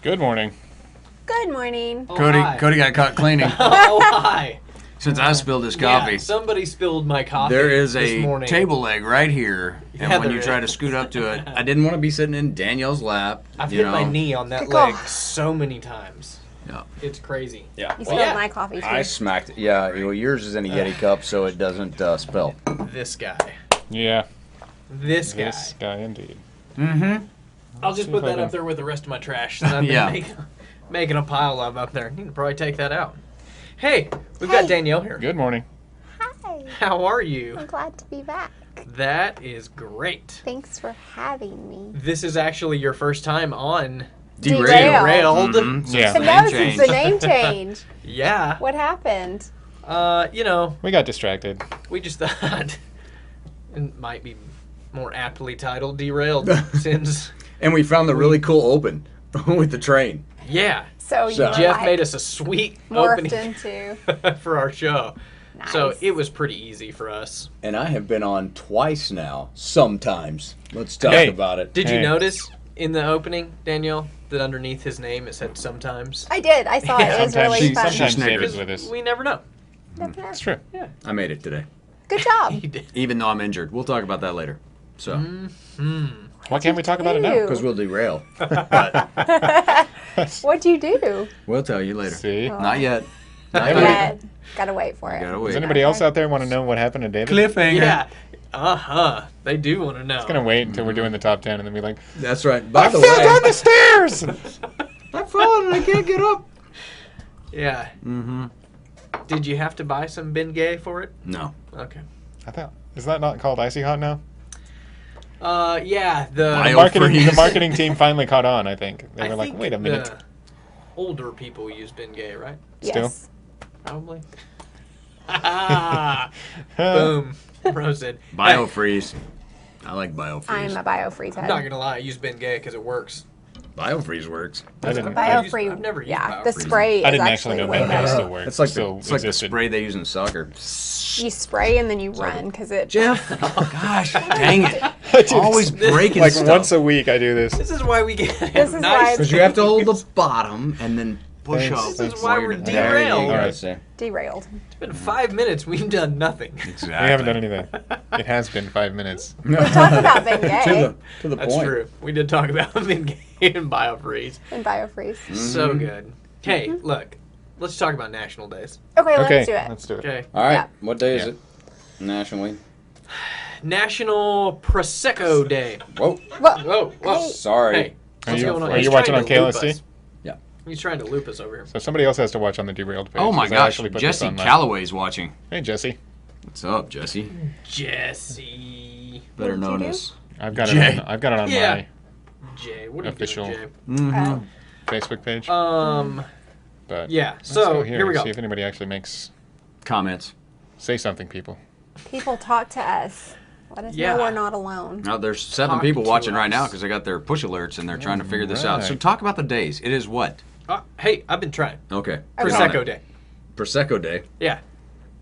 Good morning. Good morning. Oh, Cody got caught cleaning. Oh, hi. Since I spilled his coffee. Yeah, somebody spilled my coffee There is this a morning. table leg right here, and Yeah, when there you try to is. scoot up to it, I didn't want to be sitting in Danielle's lap. I've you hit know. my knee on that Good leg call. so many times. Yeah. It's crazy. Yeah. You Well, spilled yeah. my coffee too. I smacked it. Yeah, well, yours is in a Yeti cup, so it doesn't spill. This guy. Yeah, This guy. this guy indeed. Mm-hmm. I'll just See put if I that can- up there with the rest of my trash that I've been Yeah. making a pile of up there. You can probably take that out. Hey, we've got Hey. Danielle here. Good morning. Hi. How are you? I'm glad to be back. That is great. Thanks for having me. This is actually your first time on Derailed. Derailed. Mhm. Yeah. I know, since the name change. Yeah. What happened? You know, We got distracted. we just thought it might be more aptly titled Derailed since, And we found the really cool open with the train. yeah, So you So- were Jeff like, made us a sweet morphed opening into. for our show. So Nice. it was pretty easy for us. And I have been on twice now, sometimes. Let's talk Hey. about it. Did you Hey. notice in the opening, Danielle, that underneath his name it said sometimes? I did. I saw it. It was Sometimes, really fun. sometimes Sniggered. David's with us. We never know. Never know. It's true. I made it today, Good job. He did. Even though I'm injured. We'll talk about that later. So, Why can't we talk about it now? because we'll derail. What'd you do? we'll tell you later. See? Not yet. Not Anybody- yet. Yeah, gotta wait for it. Gotta Does wait. anybody else out there want to know what happened to David? Cliffhanger. Yeah. They do want to know. It's gonna wait until we're doing the top 10 and then be like, That's right. By I the fell down way, the stairs! I've fallen and I can't get up. Yeah. Mm-hmm. Did you have to buy some Bengay for it? No. Okay. I thought, is that not called Icy Hot now? Yeah. The Bio marketing, freeze. team finally caught on, I think. They I were like, think wait a minute. the older people use Bengay, right? Yes. Probably. Boom. Roasted. Hey, Biofreeze. I like I'm Biofreeze. a biofreeze head. I'm not gonna lie. I use Bengay because it works. Biofreeze works. I didn't, Biofree. I've never used yeah, Biofreeze. the spray I is didn't actually actually know way Bengay better. still worked. it's like still the, It's like the existed. spray they use in soccer. You spray and then you run because it. Jeff, gosh, dang it. Always breaking Like stuff. once a week I do this. This is why we get This is why- nice. because you have to hold the bottom and then push Thanks. up. This is why we're There you derailed. go. All right. See? Derailed. It's been 5 minutes. We've done nothing. Exactly. We haven't done anything. It has been 5 minutes. We talked about Bengay to the That's point. true. We did talk about Bengay and Biofreeze. and biofreeze. So good. Hey, look. Let's talk about national days. Okay, Okay, let's do it. let's do it. Okay. All right. Yeah. What day is Yeah. it? Nationally. National Prosecco Day. Whoa. Well, Whoa, whoa. Hey. Sorry. Hey, what's you- going on? are He's you watching trying on to loop KLST? us. Yeah. He's trying to loop us over here. So somebody else has to watch on the Derailed page. Oh my 'cause I gosh, actually put this Jesse on my- Calloway's watching. Hey Jesse, What's up, Jesse? Jesse. Better What did known you do? as. I've got Jay. it. I've got it on Yeah. Jay, what are Official. you doing, Mm-hmm. my Facebook page. Jay? But Yeah, let's so go here we go. See if anybody actually makes Comments. say something. People. people talk to us. Let us Yeah. know we're not alone. Now there's 7 Talk people to watching right us. now because they got their push alerts and they're trying to figure this out. So Right. talk about the days. It is what? Hey, I've been trying. Okay. Okay. Prosecco Day. Prosecco Day. Yeah.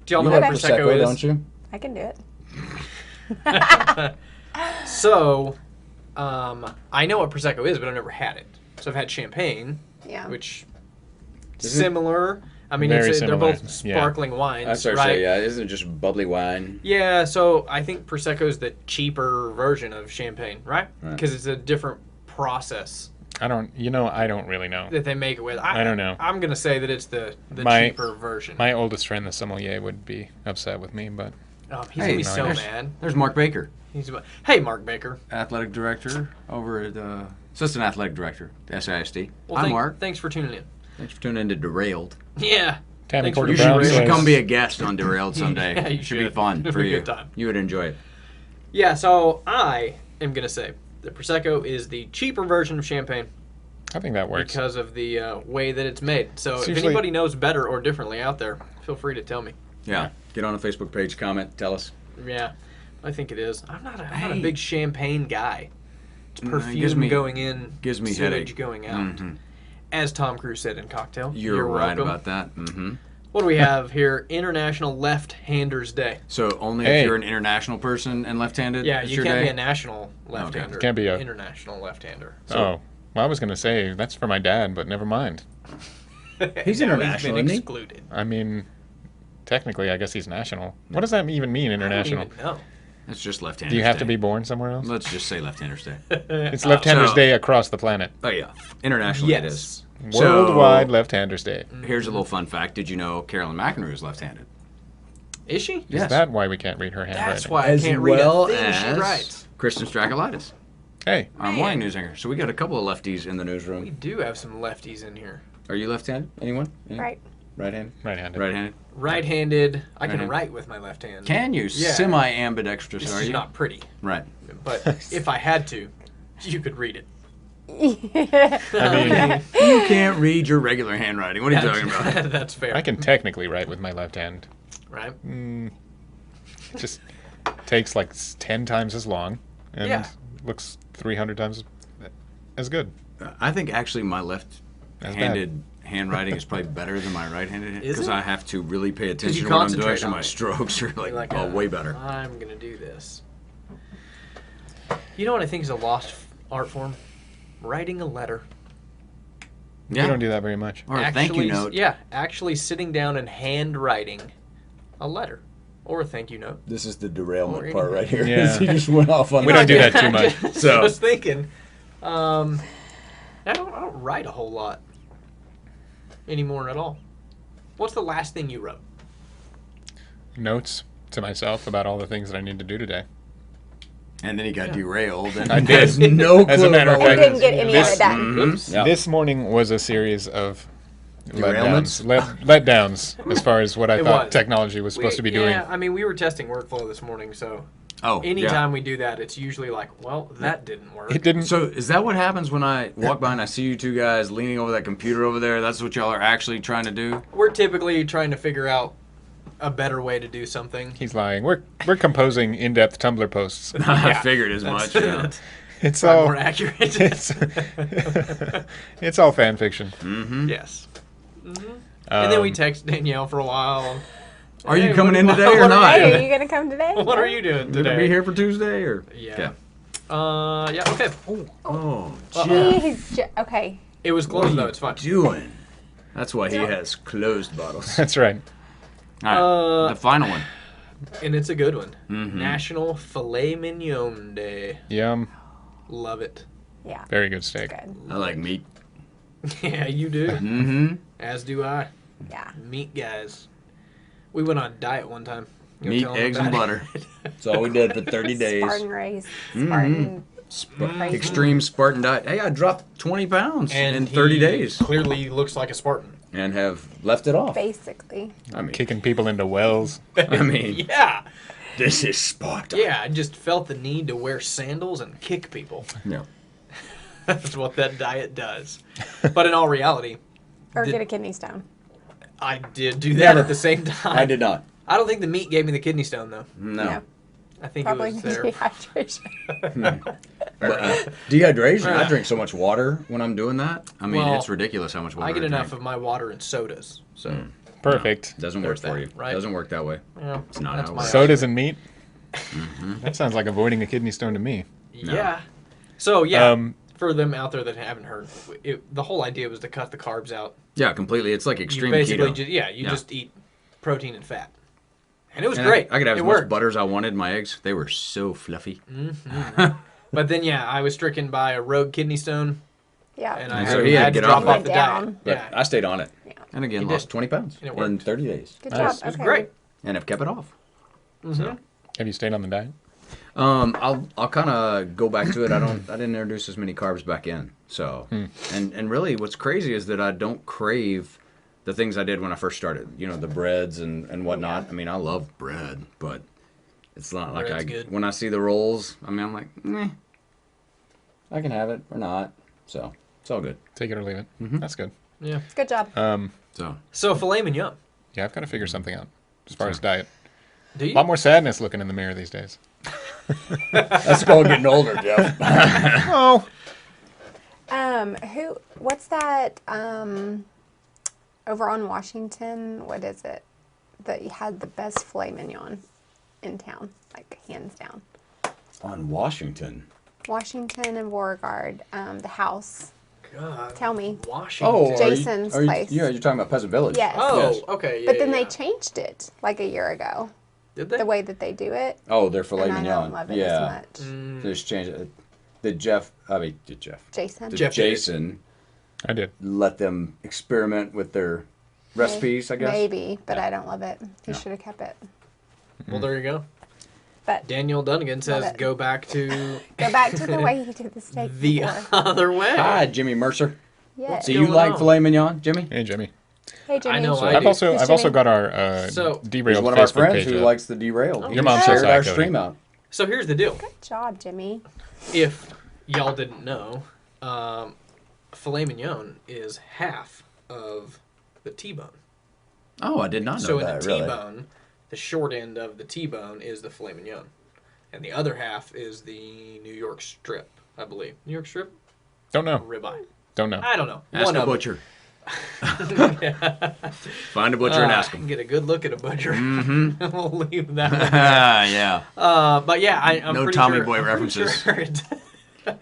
Do y'all know You what like Okay. Prosecco is? don't you? I can do it. So, I know what Prosecco is, but I've never had it. So I've had champagne, Yeah. which Is it- similar. I mean, Very they're similar, both yeah. sparkling wines, That's what I right? say. Yeah, isn't it just bubbly wine? Yeah, so I think Prosecco is the cheaper version of champagne, right? Right. Because it's a different process I don't. You know, I don't really know. that they make it with. I don't know. I'm gonna say that it's the My- cheaper version. My oldest friend, the sommelier, would be upset with me, but He's Hey, gonna be no, so there's- mad. There's Mark Baker, Hey, Mark Baker. athletic director over at assistant athletic director, SISD. Well, Hi, Mark. Thanks for tuning in. Thanks for tuning in to Derailed. Yeah. Tammy Thanks for Porter You Brown should, Derailed. come says, be a guest on Derailed someday. Yeah, you It should be should. fun It'll for be a you. good time. You would enjoy it. Yeah, so I am gonna say that Prosecco is the cheaper version of champagne I think that works. because of the way that it's made. So It's if usually- anybody knows better or differently out there, feel free to tell me. Yeah. Get on the Facebook page, comment, tell us. Yeah, I think it is. I'm not a Hey. big champagne guy. It's Mm, it perfume gives me- going in, gives me sewage headache. going out. Mhm. As Tom Cruise said in Cocktail. You're right welcome. about that. Mm-hmm. What do we have here? International Left-Handers Day. So only Hey. if you're an international person and left-handed. Yeah, it's you your can't day? be a national left-hander. Can't be a- international left-hander. Oh, Well, I was going to say, that's for my dad, but never mind. He's Now international, been isn't he? excluded. I mean, technically, I guess he's national. What does that even mean, international? I don't even know. It's just left-handers Do you have Day. to be born somewhere else? Let's just say left-handers Day. It's Left-Handers So- Day across the planet. Oh yeah, internationally it is. Yes. So- Worldwide Left-Handers Day. Here's a little fun fact. Did you know Carolyn McEnroe is left-handed? Is she? Is Yes. that why we can't read her handwriting? That's why As I can't read well a thing she as writes. Kristen Strakalitis, Hey, our Man. morning news anchor. So we got a couple of lefties in the We newsroom. do have some lefties in here. Are you left-handed? Anyone? Any? Right. Right-handed. right-handed. Right-handed? Right-handed. I can Right-handed. write with my left hand. Can you? Yeah. Semi-ambidextrous, It's are just you? not pretty. Right. But if I had to, you could read it. I mean, You can't read your regular handwriting. What are you talking about? That's fair. I can technically write with my left hand. Right? It just takes like 10 times as long and Yeah. looks 300 times as good. I think actually my That's left-handed handwriting is probably better than my right-handed Is because it? I have to really pay attention you to what I'm doing. concentrate So on my it. strokes are You're like, like, way better. I'm going to do this. You know what I think is a lost art form? Writing a letter. We don't do that very much. Or a thank you note. Yeah, actually sitting down and handwriting a letter. Or a thank you note. This is the Or derailment any- part right here. Yeah. He just went off on We don't do that too I much. just So- was thinking, I don't write a whole lot anymore at all. What's the last thing you wrote? Notes to myself about all the things that I need to do today. And then he got derailed. And I did. There's no clue As a matter of about fact, what Didn't get any of it done. Oops. Yeah. This morning was a series of Derailments? letdowns as far as what I It thought was. technology was supposed to be doing. Yeah, I mean, we were testing workflow this morning, so Oh, anytime we do that, it's usually like, well, that didn't work. It didn't. So is that what happens when I walk by and I see you two guys leaning over that computer over there? That's what y'all are actually trying to do? We're typically trying to figure out a better way to do something. He's lying. We're composing in-depth Tumblr posts. I Yeah. figured as much. That's- Yeah. that's It's probably all more accurate. it's, it's all fan fiction. Mm-hmm. Yes. And then we Um, text Danielle for a while. Are you Hey, coming what- in today what or are not? Hey, are you gonna come today? What are you doing You today? gonna be here for Tuesday or? Yeah. Okay. Yeah. Okay. Oh, Jeez. Okay. It was what closed are though. you It's fine. doing? That's why he has closed bottles. That's right. All right, the final one. And it's a good one. Mhm. National Filet Mignon Day. Yum. Love it. Yeah. Very good steak. Good. I like meat. Yeah, you do. Mm-hmm. As do I. Yeah. Meat guys. We went on a diet one time. You wanna Meat, tell 'em eggs, and about butter. it? That's all we did for 30 days. Spartan race. Spartan. Crazy. Extreme Spartan diet. Hey, I dropped 20 pounds And in 30 he days. Clearly looks like a Spartan. And have, Left it off. Basically. I mean, Kicking people into wells. I mean, Yeah. this is Sparta. Yeah, I just felt the need to wear sandals and kick people. Yeah. That's what that diet does. But in all reality, Or Did- get a kidney stone. I did do that Never. at the same time. I did not. I don't think the meat gave me the kidney stone though. No. Yeah. I think Probably it was there. dehydration. But, dehydration. I Right. drink so much water. When I'm doing that, I mean, Well, it's ridiculous how much water I get drink. enough of my water and sodas. So Perfect. Doesn't There's work for that, you. right? Doesn't work that way. yeah, It's not that's how it my works. Sodas and meat. That sounds like avoiding a kidney stone to me. Yeah. So yeah, Um, for them out there that haven't heard, the whole idea was to cut the carbs out. Yeah, completely. It's like You extreme basically keto. you Yeah. just eat protein and fat, and it was And great. I could have it as worked. much butter as I wanted. My eggs, they were so fluffy. But then yeah, I was stricken by a rogue kidney stone, Yeah. and I So had, he had had to to get drop off off it. the Down. diet. But Yeah, I stayed on it. And again, You lost did. 20 pounds And it in worked. 30 days. Good Nice. job. it was Okay. great. and have kept it off. Mhm. Have you stayed on the diet? I'll kind of go back to it. I didn't introduce as many carbs back in. So, and really, what's crazy is that I don't crave the things I did when I first started. You know, the breads and whatnot. I mean, I love bread, but it's not like Bread's good. when I see the rolls. I mean, I'm like, meh. I can have it or not. So it's all good. Take it or leave it. That's good. Yeah. Good job. So So filet mignon. Yeah, I've got to figure something out as far as diet. Do A you? lot more sadness looking in the mirror these days. That's called getting older, Jeff. Oh, What's that, over on Washington, what is it? That you had the best filet mignon in town, like hands down. On Washington. Washington and Beauregard, the house. God. Tell me. Washington. Oh, Jason's place. Yeah, you're talking about Pleasant Village. Yes. Oh, Yes. okay. Yeah, But then yeah. they changed it like a year ago. Did they? The way that they do it. Oh, their filet And I mignon. don't love it yeah. as much. They just changed it. Did Jason. Jeff did. Jason I did. let them experiment with their recipes, I guess? Maybe, but Yeah. I don't love it. He should have kept it. Well, there you go. But Danielle Dunnigan says Love it. go back to go back to the way he did the steak the before. other way. Hi, Jimmy Mercer. Yes. So you going like on? filet mignon, Jimmy? Hey, Jimmy. Hey, Jimmy. I know So I I've do. also Who's I've also Jimmy? got our So- He's Derailed one of our Facebook friends page who up. likes the Derailed. Your mom says shared hi, our Cody. stream out. So here's the deal. Good job, Jimmy. If y'all didn't know, filet mignon is half of the T-bone. Oh, I did not know So in that, the really. T-bone, the short end of the T-bone is the filet mignon. And the other half is the New York strip, I believe. New York strip? Don't know. Ribeye. Don't know. I don't know. Ask One a of 'em. butcher. Find a butcher and ask him. Get a good look at a butcher. Mm-hmm. We'll leave that one. Yeah. But yeah, I'm No pretty Tommy sure, Boy I'm pretty references. Sure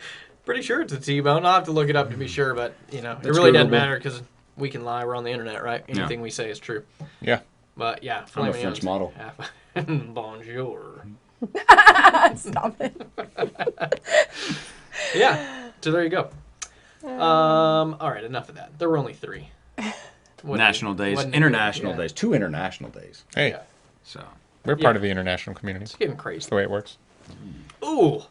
pretty sure it's a T-bone. I'll have to look it up to be sure, but it That's really doesn't Googleable. matter because we can lie. We're on the internet, right? Anything we say is true. Yeah. But yeah, I'm filet a French mignon's model. half- Bonjour. Stop it. Yeah. So there you go. All right, enough of that. There were only 3. National days, wasn't it international good? Yeah. days, 2 international days. Hey, Yeah. So we're part of the international community. It's getting That's crazy. the way it works. Ooh,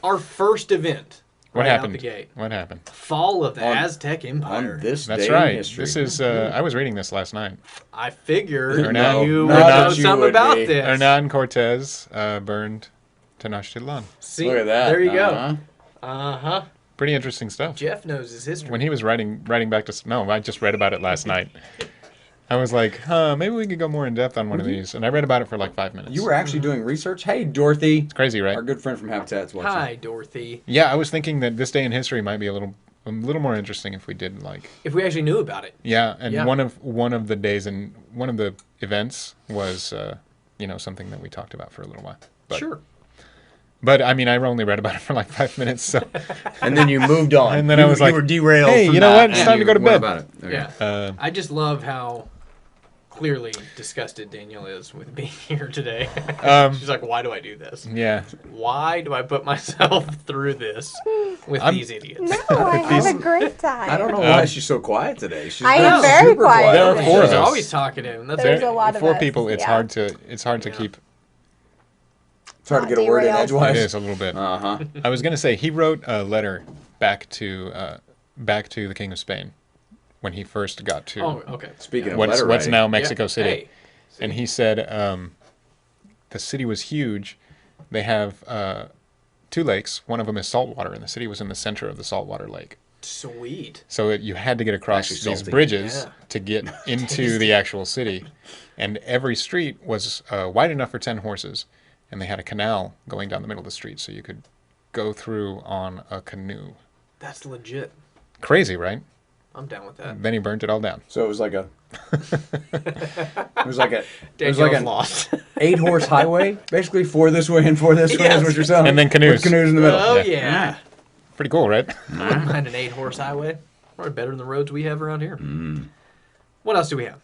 our first event. What right happened? Out the gate. What happened? Fall of the On- Aztec Empire. on this That's day right. in history. This is. I was reading this last night. I figured Hernán- you would not know that you something would about be. this. Hernan Cortez burned Tenochtitlan. See, Look at that. There you Uh-huh. go. Uh-huh. Pretty interesting stuff. Jeff knows his history. When he was writing back to no, I just read about it last night. I was like, maybe we could go more in depth on one of these, and I read about it for like 5 minutes. You were actually doing research? Hey, Dorothy. It's crazy, right? Our good friend from Habitat's watching. Hi, Dorothy. Yeah, I was thinking that this day in history might be a little more interesting if we did like If we actually knew about it. and Yeah. one of the days and one of the events was something that we talked about for a little while. But, Sure. But I mean, I only read about it for like 5 minutes, so And then you moved on. And then I was like, you were derailed. hey, from you know that, what? It's and time to you go to went bed. About it. Okay. Yeah. I just love how clearly disgusted Danielle is with being here today. She's like, why do I do this? yeah. Why do I put myself through this with these idiots? No, I have a great time. I don't know why she's so quiet today. She's I been am very super quiet. There are today. four of She's us. always talking to him. That's There's okay. a lot of For us, people, it's yeah. hard to Yeah. keep. It's hard to Not get a word in derailed. edgewise. It is a little bit. Uh-huh. I was gonna say he wrote a letter back to the King of Spain when he first got to Oh, okay. Speaking of what's letter writing. now Mexico Yeah. City. Hey. And he said the city was huge. They have 2 lakes. One of them is saltwater, and the city was in the center of the saltwater lake. Sweet. So you had to get across Actually these salty. bridges Yeah. to get into the actual city. And every street was wide enough for 10 horses. And they had a canal going down the middle of the street, so you could go through on a canoe. That's legit. Crazy, right? I'm down with that. Then he burnt it all down. So it was like a. it was like Danielle's an lost. 8-horse highway, basically 4 this way and 4 this way. Yes. Is what you're saying. And then canoes. With canoes in the middle. Oh, Yeah. yeah. Pretty cool, right? I wouldn't mind an 8-horse highway. Probably better than the roads we have around here. What else do we have?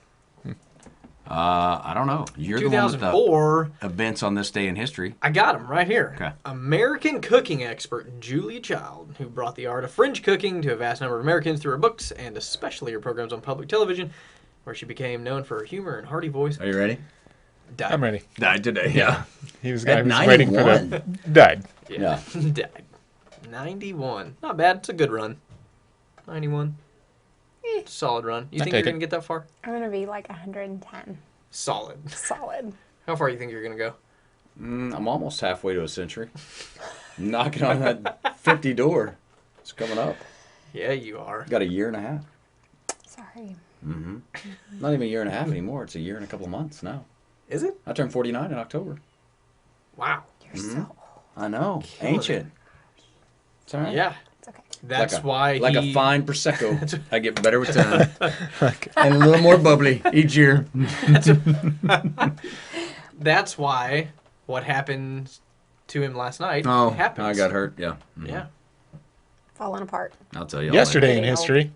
I don't know. You're the one with the 2004. events on this day in history. I got him right here. Okay. American cooking expert Julie Child, who brought the art of French cooking to a vast number of Americans through her books and especially her programs on public television, where she became known for her humor and hearty voice. Are you ready? Died. I'm ready. Died today. Yeah. He was, At waiting for 91. the... Died. Yeah. Died. 91. Not bad. It's a good run. 91. Solid run. You I think take you're going it. to get that far? I'm going to be like 110. Solid. Solid. How far do you think you're going to go? I'm almost halfway to a century. Knocking on that 50 door. It's coming up. Yeah, you are. Got a year and a half. Sorry. Not even a year and a half anymore. It's a year and a couple of months now. Is it? I turned 49 in October. Wow. You're so old. I know. Killing Ancient. It's all right. Yeah. It's okay. That's like a, why like he... a fine prosecco. I get better with time, and a little more bubbly each year. That's why what happened to him last night Oh, happens. I got hurt. Yeah. Yeah. Falling apart. I'll tell you. Yesterday in Derailed. history.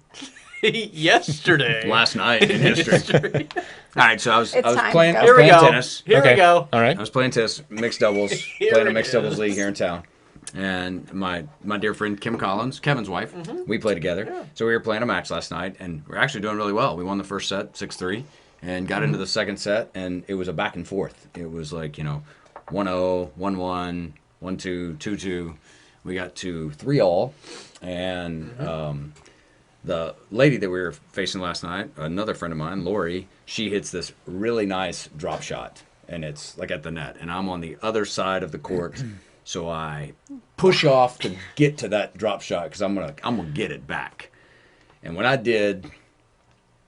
Yesterday. Last night in history. All right, so I was time playing. to I go. was Here we playing go. tennis. Here Okay. we go. All right. I was playing tennis, mixed doubles, Here playing a it mixed doubles is. league here in town. And my dear friend Kim Collins, Kevin's wife, we play together. Yeah. So we were playing a match last night, and we're actually doing really well. We won the first set, 6-3, and got into the second set, and it was a back and forth. It was like, 1-0, 1-1, 1-2, 2-2. We got to 3-all, and the lady that we were facing last night, another friend of mine, Lori, she hits this really nice drop shot, and it's like at the net, and I'm on the other side of the court, so I push off to get to that drop shot because I'm gonna get it back. And when I did,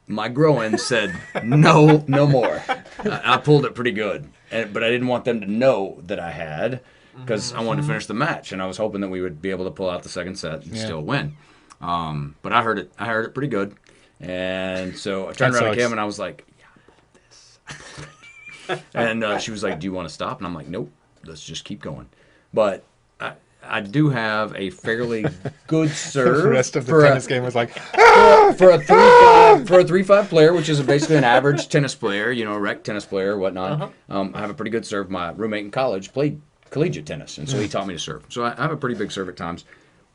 my groin said no more. I pulled it pretty good, but I didn't want them to know that I had because I wanted to finish the match, and I was hoping that we would be able to pull out the second set and still win. But I heard it pretty good, and so I turned That around to sucks. Kim and I was like, "Yeah, I pulled it." And she was like, "Do you want to stop?" And I'm like, "Nope, let's just keep going." But I do have a fairly good serve. The rest of the for tennis game was like, for a 3-5 player, which is basically an average tennis player, a rec tennis player, whatnot. I have a pretty good serve. My roommate in college played collegiate tennis, and so he taught me to serve. So I have a pretty big serve at times.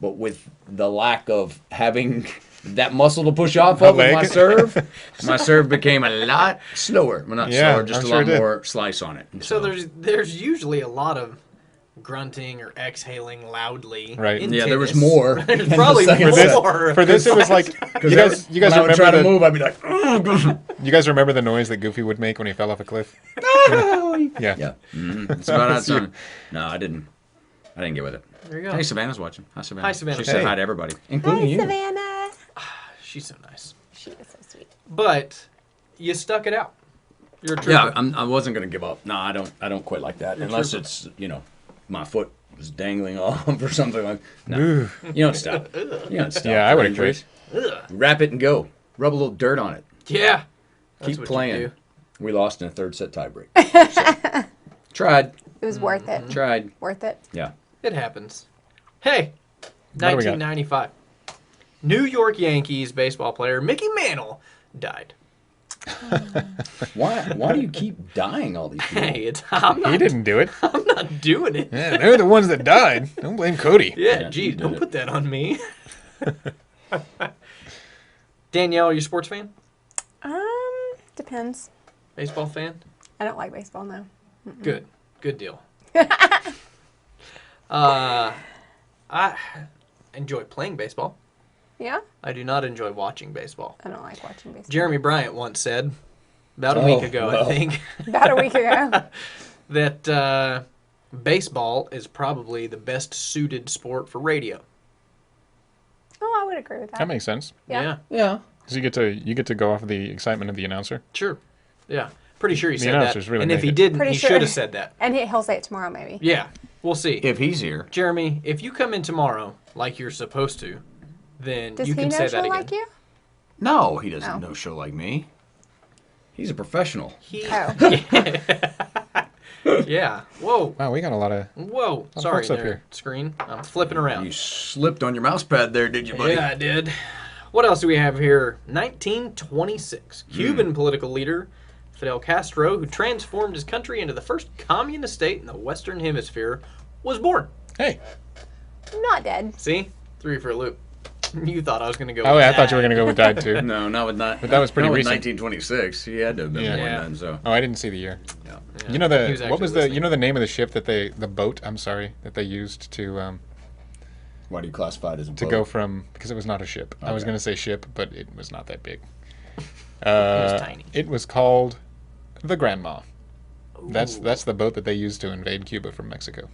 But with the lack of having that muscle to push off of with my serve became a lot slower. Well, not Yeah, slower, just I'm a sure lot it did. more slice on it. And So there's usually a lot of grunting or exhaling loudly. Right. in Yeah, there was tennis. more There's in the probably second set. more. for this, it was like, you guys when I would remember try to the, move, I'd be like, "Ugh." you guys remember the noise that Goofy would make when he fell off a cliff? Yeah. Yeah, it's about that time. No, I didn't get with it. There you go. Hey, Savannah's watching. Hi, Savannah. Hi, Savannah. She said Hey. hi to everybody, including Hi, you. Savannah. She's so nice. She is so sweet. But you stuck it out. You're a trooper. Yeah, I wasn't gonna give up. No, I don't quit like that unless trooper. it's my foot was dangling off or something like. No, you don't stop. You don't stop. Yeah, I for would've injuries. Ugh. Wrap it and go. Rub a little dirt on it. Yeah. That's Keep what you playing. do. We lost in a third set tiebreak. So, tried. It was worth it. Tried. Worth it. Yeah. It happens. Hey, What do we got? 1995. New York Yankees baseball player Mickey Mantle died. Why do you keep dying all these people? Hey, I'm He not, didn't do it. I'm not doing it. Yeah, they're the ones that died. Don't blame Cody. Yeah, Yeah, geez, you did don't it. put that on me. Danielle, are you a sports fan? Depends. Baseball fan? I don't like baseball, no. Good. Good deal. I enjoy playing baseball. Yeah? I do not enjoy watching baseball. I don't like watching baseball. Jeremy Bryant once said, about a week ago, I think, About a week ago. that baseball is probably the best suited sport for radio. Oh, I would agree with that. That makes sense. Yeah. Yeah. Because you get to go off of the excitement of the announcer. Sure. Yeah. Pretty sure he The said that. announcers really And if make he it. didn't, Pretty he sure. should have said that. And he'll say it tomorrow, maybe. Yeah. We'll see. If he's here. Jeremy, if you come in tomorrow like you're supposed to, then Does you he can know say she'll that again. like you? No, he doesn't Oh. know show like me. He's a professional. He, Oh. yeah. Whoa. Wow, we got a lot of. Whoa. of Sorry folks up there, here. screen. I'm flipping around. You slipped on your mouse pad there, did you, buddy? Yeah, I did. What else do we have here? 1926. Cuban political leader Fidel Castro, who transformed his country into the first communist state in the Western Hemisphere, was born. Hey. Not dead. See? Threw you for a loop. You thought I was going to go Oh, with yeah, I thought you were that. going to go with died too. No, not with not. But that was pretty not with recent. 1926. He had to have been Yeah. born Yeah. then. So. Oh, I didn't see the year. Yeah. Yeah. You know He was what was actually the name of the ship that the boat? I'm sorry, that they used to Why do you classify it as a boat? go from, because it was not a ship. I was Okay. going to say ship, but it was not that big. was tiny. It was called the Grandma. Ooh, That's the boat that they used to invade Cuba from Mexico.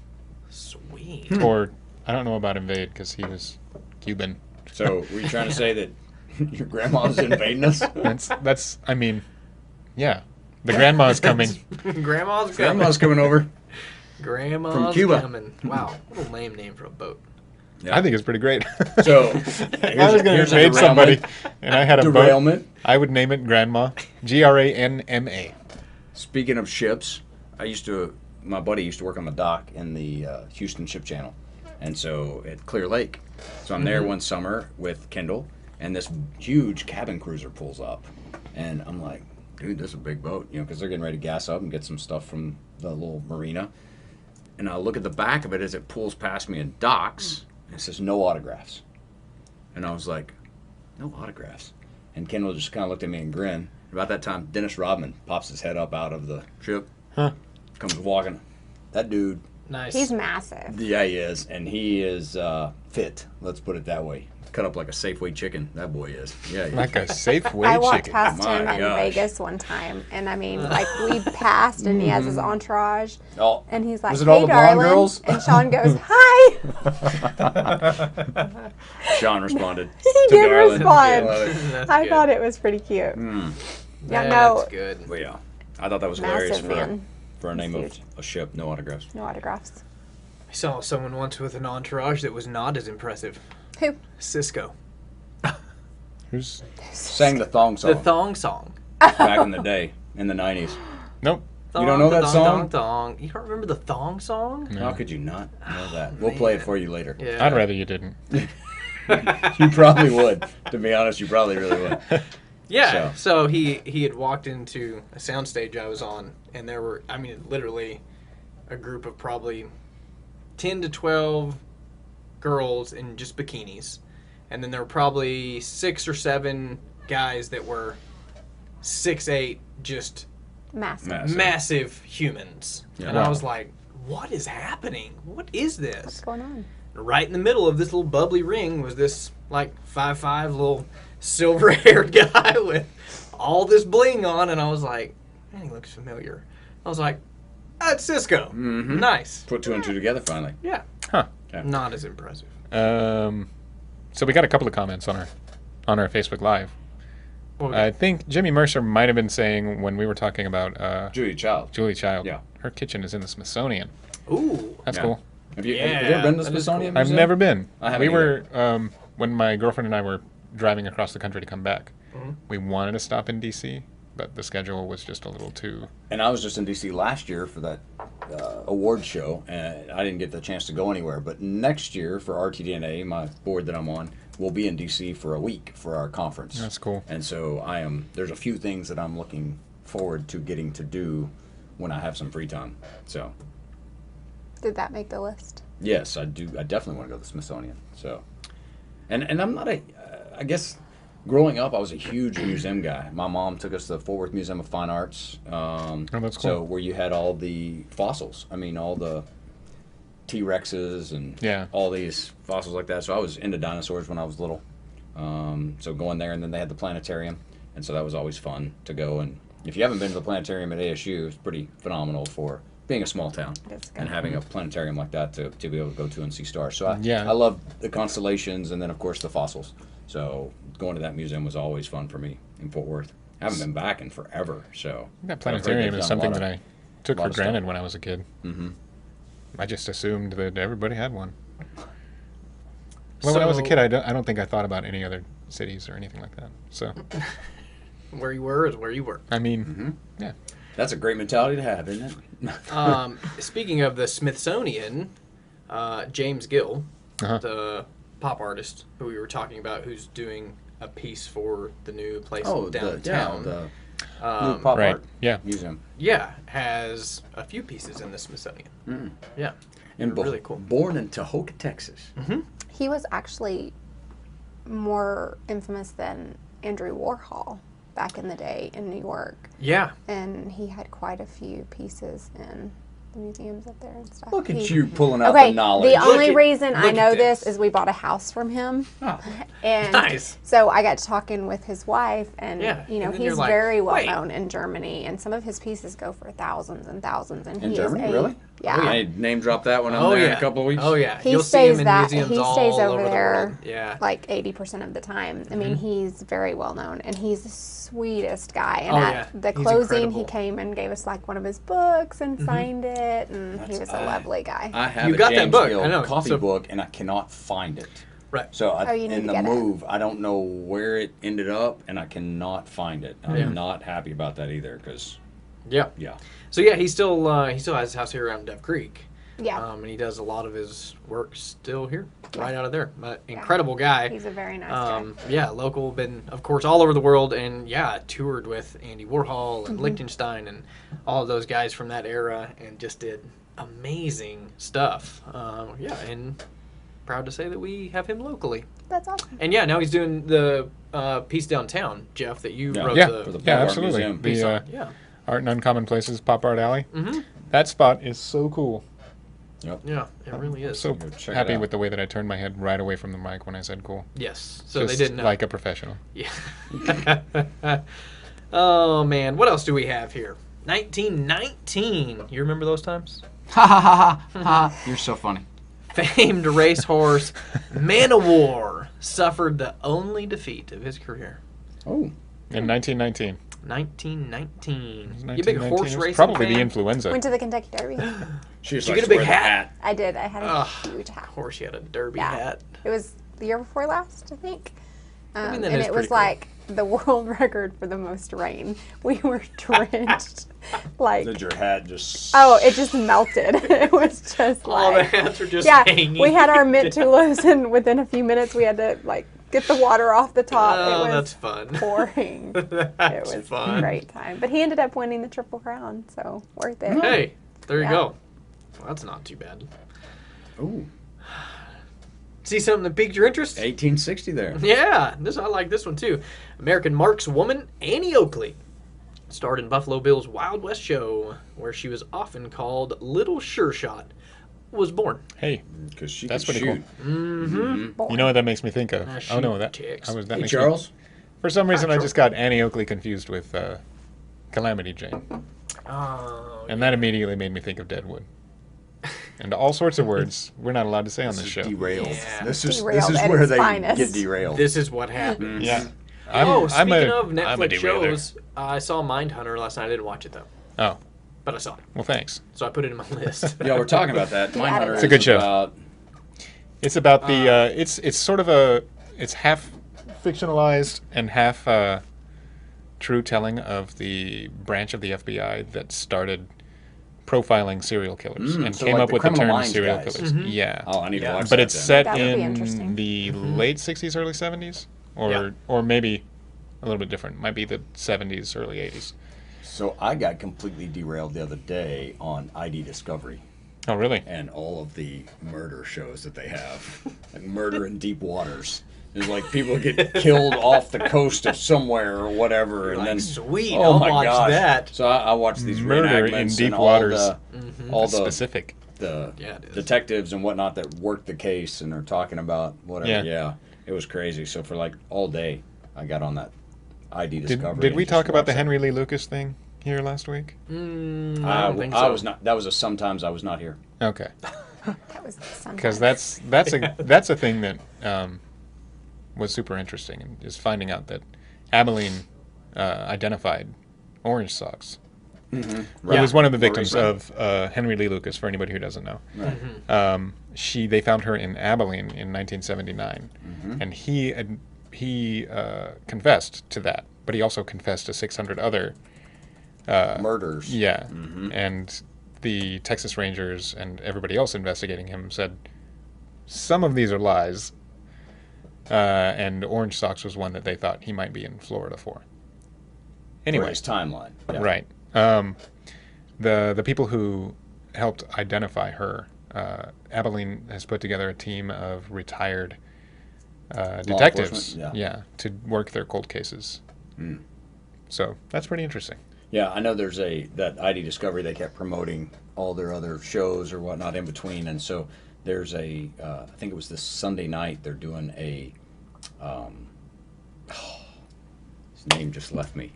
sweet. Or I don't know about invade because he was Cuban. So, were you trying to say that your grandma's invading us? That's I mean, yeah. The grandma is coming. Grandma's coming. Grandma's coming over. Grandma's From Cuba. coming. Wow, what a lame name for a boat. Yeah. I think it's pretty great. So, I was going to invade somebody, and I had a boat. derailment. I would name it Grandma. Granma. Speaking of ships, my buddy used to work on the dock in the Houston Ship Channel, and so at Clear Lake. So I'm there one summer with Kendall, and this huge cabin cruiser pulls up, and I'm like, dude, this is a big boat, because they're getting ready to gas up and get some stuff from the little marina. And I look at the back of it as it pulls past me and docks, and it says no autographs. And I was like, no autographs. And Kendall just kind of looked at me and grinned. About that time, Dennis Rodman pops his head up out of the ship, comes walking. That dude, Nice. He's massive. yeah, he is, and he is fit. Let's put it that way. Cut up like a Safeway chicken. That boy is. Yeah, he Like a Safeway I walked chicken. past My him in gosh. Vegas one time, and I mean, like, we passed, and he has his entourage, Oh, and he's like, was it all "Hey, the blonde darling," girls? and Sean goes, "Hi." Sean responded. He to did Darlin. respond. Yeah, love it. That's I good. thought it was pretty cute. Yeah, no, That's good. But yeah, I thought that was hilarious massive man. for a name of huge. a ship. No autographs. No autographs. I saw someone once with an entourage that was not as impressive. Who? Cisco. Who's? Sang the thong song The thong song. back in the day, in the 90s. Nope. You don't know that thong, song? Thong. You don't remember the thong song? No. How could you not know that? We'll play it for you later. Yeah. I'd rather you didn't. You probably would. To be honest, you probably really would. Yeah, so he had walked into a soundstage I was on, and there were, I mean, literally a group of probably 10 to 12 girls in just bikinis. And then there were probably 6 or 7 guys that were 6'8", just Massive. massive humans. Yeah. And I Wow. was like, what is happening? What is this? What's going on? Right in the middle of this little bubbly ring was this like 5'5" little silver-haired guy with all this bling on, and I was like, man, he looks familiar. I was like, that's Cisco. Mhm. Nice. Put 2 and 2 together finally. Yeah. Huh. Not as impressive. So we got a couple of comments on our Facebook Live. Well, I think Jimmy Mercer might have been saying when we were talking about Julia Child. Julie Child. Yeah. Her kitchen is in the Smithsonian. ooh. That's Yeah. cool. Have you, Yeah, have you ever been to the that is Smithsonian cool. I've Museum? never been. I haven't We were when my girlfriend and I were driving across the country to come back. We wanted to stop in D.C., but the schedule was just a little too. And I was just in D.C. last year for that award show, and I didn't get the chance to go anywhere. But next year for RTDNA, my board that I'm on, we'll be in D.C. for a week for our conference. That's cool. And so there's a few things that I'm looking forward to getting to do when I have some free time. So Did that make the list? yes, I do. I definitely want to go to the Smithsonian. So, and I'm not I guess growing up, I was a huge museum guy. My mom took us to the Fort Worth Museum of Fine Arts. That's So cool. where you had all the fossils. I mean, all the T-Rexes and Yeah. all these fossils like that. So I was into dinosaurs when I was little. So going there, and then they had the planetarium, and so that was always fun to go. And if you haven't been to the planetarium at ASU, it's pretty phenomenal for being a small town That's good. and having a planetarium like that to be able to go to and see stars. So Yeah. I love the constellations, and then of course the fossils. So going to that museum was always fun for me in Fort Worth. I haven't been back in forever, so That I've heard planetarium they've is done a something lot that of- I took lot for of stuff. granted when I was a kid. Mm-hmm. I just assumed that everybody had one. Well, when I was a kid, I don't think I thought about any other cities or anything like that. So, Where you were is where you were. I mean, yeah. That's a great mentality to have, isn't it? Speaking of the Smithsonian, James Gill, Uh-huh. the pop artist who we were talking about, who's doing a piece for the new place Oh, downtown. the new pop Right. art Yeah. museum Yeah, has a few pieces in the Smithsonian. Yeah, in really cool. Born in Tahoka, Texas. He was actually more infamous than Andrew Warhol back in the day in New York, Yeah, and he had quite a few pieces in the museums up there and stuff. Look at He- you pulling out Okay, the knowledge. the only at- reason I look know at this this. is we bought a house from him, Oh. and Nice. so I got to talking with his wife, and Yeah, you know and then you're he's like, very well wait. known in Germany, and some of his pieces go for thousands and thousands. And In he Germany, is a, really? Yeah. I name drop that when I'm oh there yeah, in a couple of weeks. Oh yeah, He you'll see him stays in that museums he all stays over over the there world. Yeah, like 80% of the time. I mean, he's very well known, and he's the sweetest guy. And Oh, at yeah. the He's closing, incredible. he came and gave us like one of his books and signed it, and he was a lovely guy. I have You a got that James book, Gill I know, coffee so- book, and I cannot find it. right. So Oh, you need in to the get it. move, I don't know where it ended up, and I cannot find it. I'm Yeah. not happy about that either, because Yeah. yeah, So yeah, he still has his house here around Dove Creek. Yeah. And he does a lot of his work still here, right out of there. But incredible guy. He's a very nice guy. Yeah, local, been, of course, all over the world, and toured with Andy Warhol and Liechtenstein and all of those guys from that era, and just did amazing stuff. And proud to say that we have him locally. That's awesome. And now he's doing the piece downtown, Jeff, that you wrote Yeah, the yeah, Art absolutely. Museum. piece The on. Yeah. Art and Uncommon Places Pop Art Alley. That spot is so cool. Yep. Yeah, it really is. So Go check it happy out. with the way that I turned my head right away from the mic when I said cool. Yes. So Just they didn't know. like a professional. Yeah. Oh, man. What else do we have here? 1919. You remember those times? Ha ha ha ha ha. You're so funny. Famed racehorse Man o' War suffered the only defeat of his career. Oh. In 1919. 1919. You big 1919 horse was racing probably fan? the influenza. Went to the Kentucky Derby. She just Did you likes get a to big wear the hat? I did. I had a Ugh. huge hat. Of course, you had a derby Yeah. hat. It was the year before last, I think. mean, that and is it was pretty cool. like the world record for the most rain. We were drenched. Like, Did your hat just? oh, it just melted. It was just All the like, hats are just yeah. hanging. We had our Mittulas, and within a few minutes, we had to like get the water off the top. Oh, it was that's fun. pouring. That's It was fun. a great time. But he ended up winning the Triple Crown, so worth it. Hey, there you Yeah. go. Well, that's not too bad. Ooh. See something that piqued your interest? 1860 there. Yeah, I like this one too. American markswoman Annie Oakley starred in Buffalo Bill's Wild West show, where she was often called Little Sure Shot, was born. Hey, Because she that's could pretty shoot. cool. You know what that makes me think of? Ah, Oh no, shoot, that chicks. I was that Hey, makes Charles. Me, for some reason, I just got Annie Oakley confused with Calamity Jane, Oh, and that immediately made me think of Deadwood, and all sorts of words we're not allowed to say on this show. Derailed. Yeah. This is Derailed at where its they finest. get derailed. this is what happened. Yeah. Speaking of I'm a Netflix derailer. shows, I saw Mindhunter last night. I didn't watch it though, Oh, but I saw it, well, thanks. so I put it in my list. Yeah, we're talking about that. Yeah, Mindhunter it's a good is show. about It's about the it's sort of it's half fictionalized and half true telling of the branch of the FBI that started profiling serial killers and so came like up the with the Criminal term Minds serial guys. killers. Yeah. Oh, I need to Yeah. watch But that it's then. set That would be in interesting. the late 60s, early 70s, or maybe a little bit different. Might be the 70s, early 80s. So I got completely derailed the other day on ID Discovery Oh, really? and all of the murder shows that they have, like Murder in Deep Waters. It's like people get killed off the coast of somewhere or whatever, and Like, then sweet, oh I'll my watch gosh. that. So I watch these Murder in reenactments Deep and all Waters. all the Specific. the Yeah, it is. detectives and whatnot that work the case and are talking about whatever. Yeah. Yeah, it was crazy. So for like all day, I got on that ID Discovery. Did and we just talk about the watched it. Henry Lee Lucas thing here last week? I don't think so. I was not. That was a sometimes I was not here. Okay. That was Because sometimes. that's a thing that was super interesting, and is finding out that Abilene identified Orange Socks. Mm-hmm. It was one of the Right. victims of Henry Lee Lucas. For anybody who doesn't know, they found her in Abilene in 1979, and he confessed to that, but he also confessed to 600 other. Murders. Yeah, and the Texas Rangers and everybody else investigating him said some of these are lies, and Orange Socks was one that they thought he might be in Florida for. For Anyway, his timeline. Yeah. right. The people who helped identify her, Abilene has put together a team of retired detectives, enforcement, to work their cold cases. So that's pretty interesting. Yeah, I know there's that ID Discovery, they kept promoting all their other shows or whatnot in between, and so there's I think it was this Sunday night, they're doing his name just left me.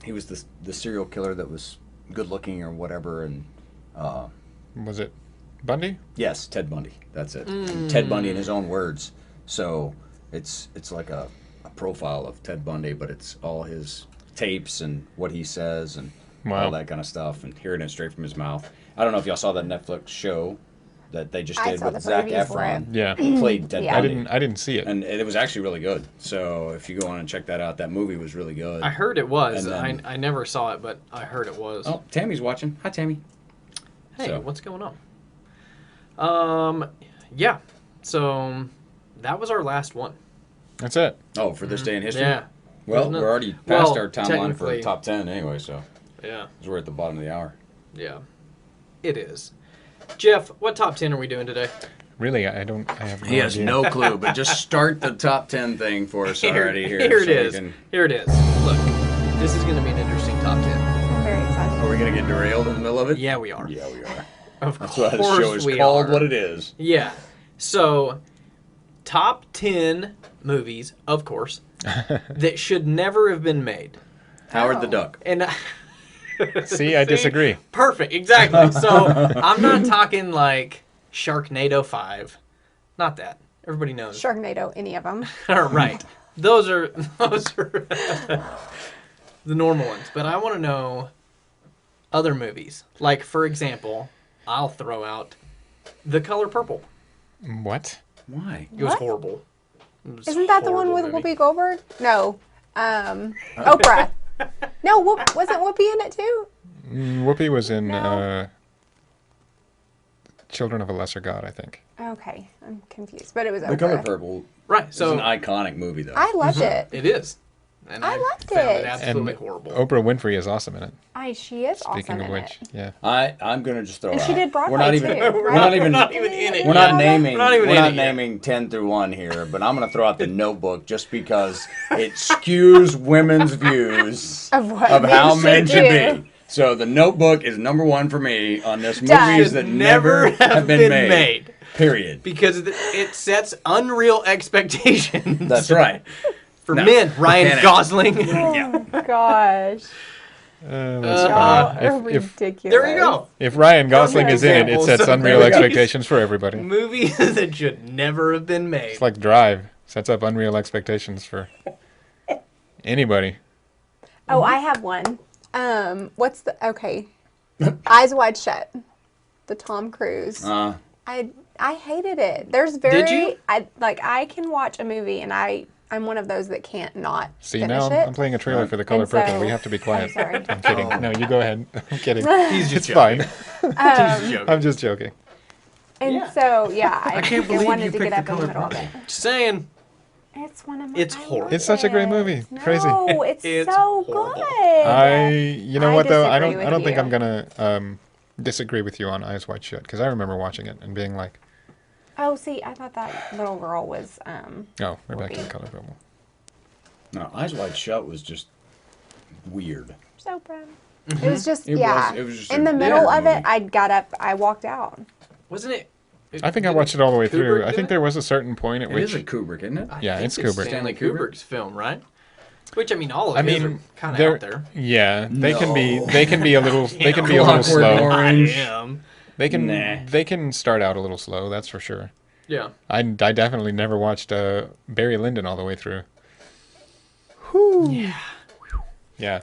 He was the serial killer that was good looking or whatever, and Was it Bundy? yes, Ted Bundy, that's it. And Ted Bundy in his own words. So it's like a profile of Ted Bundy, but it's all his tapes and what he says and Wow. all that kind of stuff, and hearing it straight from his mouth. I don't know if y'all saw that Netflix show that they just I did saw the with Zac previews for Efron. Yeah. Played Ted Yeah. Bundy. I didn't see it. And it was actually really good. So if you go on and check that out, that movie was really good. I heard it was. And then- I never saw it, but I heard it was. Oh, Tammy's watching. Hi, Tammy. Hey, So- what's going on? Yeah. So that was our last one. That's it. Oh, for this day in history? Yeah. Well, There's no- we're already past well, our timeline for technically- top 10 anyway, so Yeah. 'cause we're at the bottom of the hour. Yeah. It is. Jeff, what top 10 are we doing today? Really, I have no He has idea. no clue, but just start the top 10 thing for us already here. Here it so we is. can- Here it is. Look, this is going to be an interesting top 10. I'm very excited. Are we going to get derailed in the middle of it? Yeah, we are. Yeah, we are. Of That's course why the show is we called are. what it is. Yeah. So, top 10 movies, of course, that should never have been made. Howard the Oh. Duck. And See, I disagree. Perfect, exactly. So I'm not talking like Sharknado 5. Not that. Everybody knows. Sharknado, any of them. Right. Those are the normal ones. But I want to know other movies. Like, for example, I'll throw out The Color Purple. What? Why? It was What? horrible. It was Isn't that the one with horrible movie. Whoopi Goldberg? No. Oprah. No, wasn't Whoopi in it too? Whoopi was in No. Children of a Lesser God, I think. Okay, I'm confused, but it was Oprah. The Color Purple Right. is So an iconic movie, though. I loved it. it is. And I loved found it. it absolutely horrible. Oprah Winfrey is awesome in it. She is Speaking awesome of in which, it. yeah. I'm gonna just throw And out. she did Broadway we're not even. too. We're right? not even. We're not even in it We're yet. not naming. We're not even We're in not it yet. naming 10 through 1 here, but I'm gonna throw out the Notebook just because it skews women's views Of what how men men should should do. be. So the Notebook is number 1 for me on this Done. movies that never have been made. Period. Because it sets unreal expectations. That's right. For No, men, Ryan can't. Gosling. Oh gosh, That's y'all fine. are If ridiculous. There you go. Ryan Gosling is in it, it examples sets of unreal movies. expectations for everybody. Movies that should never have been made. It's like Drive sets up unreal expectations for anybody. Oh, I have one. What's the Eyes Wide Shut, the Tom Cruise. I hated it. There's very. Did you? I can watch a movie and I'm one of those that can't not See, finish now it. I'm playing a trailer for The Color And so- Purple. We have to be quiet. I'm sorry. I'm kidding. No, you go ahead. I'm kidding. He's just It's fine. He's just joking. I'm just joking. And Yeah. so yeah, I can't believe wanted you to picked get The up in the Color middle of it. Just saying. It's one of my. It's I horrible. love It's such a great it. movie. No, Crazy. it's It's so horrible. good. You know what though? I disagree don't with think you. I'm gonna disagree with you on Eyes Wide Shut because I remember watching it and being like, Oh, see, I thought that little girl was oh, we're back to The Color Purple. No, Eyes Wide Shut was just weird. so proud. It was just It yeah. was just in a the middle weird of it, movie. I got up, I walked out. Wasn't it? I think I watched it all the way through. Kubrick I did think it? there was a certain point at It which is a Kubrick, isn't it? Yeah, I think it's Kubrick. Stanley Kubrick. Kubrick's film, right? Which I mean, all of I his mean, are kind of they're out there. yeah, they can be No. a little Clockwork slow. Orange. I am. They can start out a little slow, that's for sure. Yeah. I definitely never watched Barry Lyndon all the way through. Yeah. Yeah.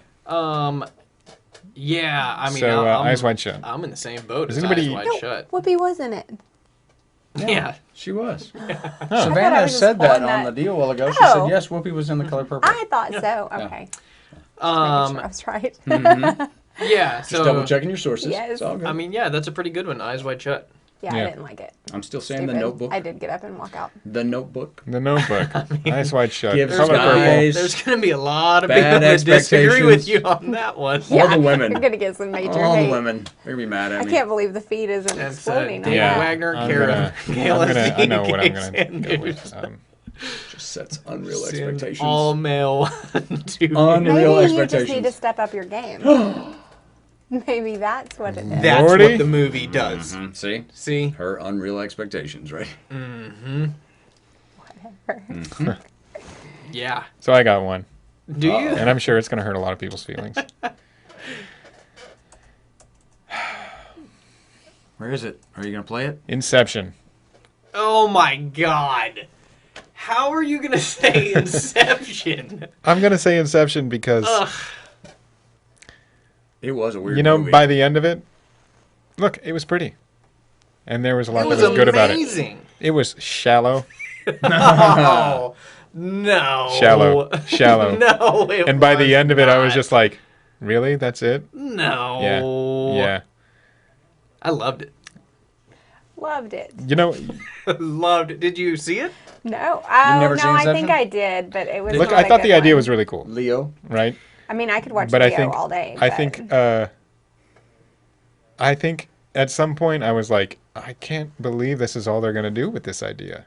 Yeah. I mean, So I'm, Eyes Wide Shut. I'm in the same boat Is as anybody- Eyes Wide No, Shut. Whoopi was in it. Yeah. She was. Oh. I thought I Savannah was just said that pulling on that- the deal a while ago. She Oh. said, yes, Whoopi was in The Color Purple. I thought so. Okay. Making sure I was right. Yeah. Just So double checking your sources. Yes. It's all good. I mean, yeah, that's a pretty good one. Eyes Wide Shut. Yeah, Yeah. I didn't like it. I'm still saying Stupid. The Notebook. I did get up and walk out. The Notebook. The Notebook. Eyes Wide Shut. Gives Color Purple. guys- There's going to be a lot of Bad people that disagree with expectations. you on that one. All the women. You're gonna get some major All the hate. women. They're going to be mad at I me. can't believe the feed isn't That's exploding. Yeah. Wagner, I'm Kara, KLST, I know what I'm going to KSAN go News. with. Just sets unreal Send expectations. all male to Unreal Maybe you just expectations. need to step up your game. Maybe that's what it is. That's Lordy. what the movie does. Mhm. See? See? Her unreal expectations, right? Whatever. Yeah. So I got one. Do you? And I'm sure it's going to hurt a lot of people's feelings. Where is it? Are you going to play it? Inception. Oh my god. How are you going to say Inception? I'm going to say Inception because, Ugh. It was a weird you know, movie. by the end of it, look, it was pretty. and there was a lot It that was was good about it. amazing. It was shallow, Oh, no. shallow. No, it And by the was end of it, I was not. just like, really? That's it? No. Yeah. I loved it. Loved it. You know, Loved it. Did you see it? No, oh never no, seen I Inception? think I did, but it was. look, not I a thought the good idea one. was really cool, Leo. right? I mean, I could watch But Leo I think all day. I think at some point I was like, I can't believe this is all they're going to do with this idea.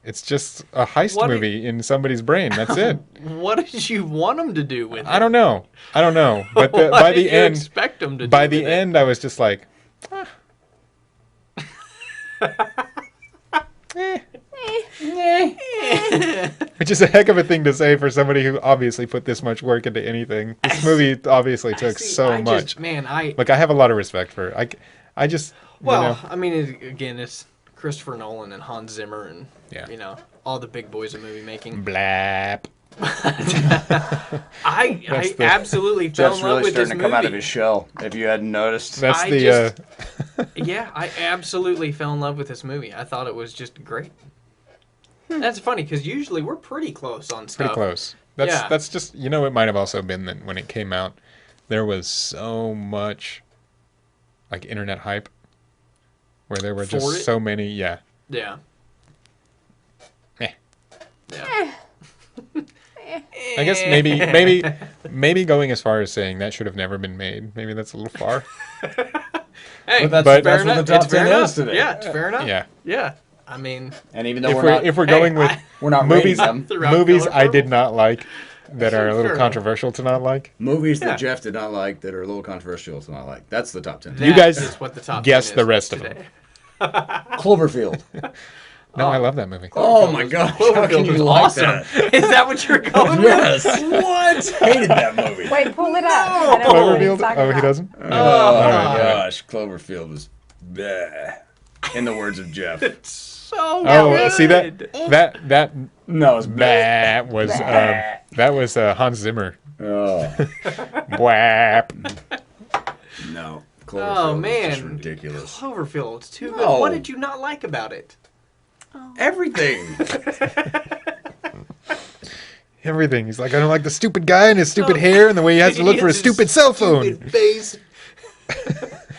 It's just a heist What do movie in somebody's brain. That's it. What did you want them to do with it? I don't know. But What by did the you end, expect them to by do the with it? end, I was just like, which is a heck of a thing to say for somebody who obviously put this much work into anything. This movie obviously took See, so I much. Just, man, I Like, I have a lot of respect for it. I just, well, you know, I mean, again, it's Christopher Nolan and Hans Zimmer and Yeah. you know all the big boys of movie making. blap. I the- absolutely fell Jeff's in love really with this starting to movie. come out of his shell. If you hadn't noticed. That's I the, just- Yeah, I absolutely fell in love with this movie. I thought it was just great. That's funny because usually we're pretty close on stuff. pretty close. Yeah. That's just, you know, it might have also been that when it came out, there was so much, like, internet hype, where there were For just it? so many, yeah. Yeah. Eh. Yeah. I guess maybe going as far as saying that should have never been made. Maybe that's a little far. Hey, But But- fair that's what enough. the top It's fair 10 enough. is today. Yeah, it's fair enough. Yeah. Yeah. I mean, And even though If we're going with we're not movies, rating them. Throughout movies color I did purple. not like that are a little Sure. controversial to not like. Movies Yeah. that Jeff did not like that are a little controversial to not like. That's the top 10. You guys is what the top guess 10 the is rest of today. Cloverfield. No, I love that movie. Oh my gosh. How can Cloverfield you was like awesome. that? Is that what you're going Yes. with? What? Hated that movie. Wait, pull it up. I don't know what he's Cloverfield? talking Oh, he about. doesn't? Oh my Alright. gosh. Cloverfield was bleh. In the words of Jeff. So Oh, good. see that No, it's that was Hans Zimmer. Oh, Whap. no. Cloverfield Oh was just man, ridiculous. Cloverfield. It's too good. No. What did you not like about it? Everything. Everything. He's like, I don't like the stupid guy and his stupid hair and the way he has to look for a stupid cell phone. Stupid face.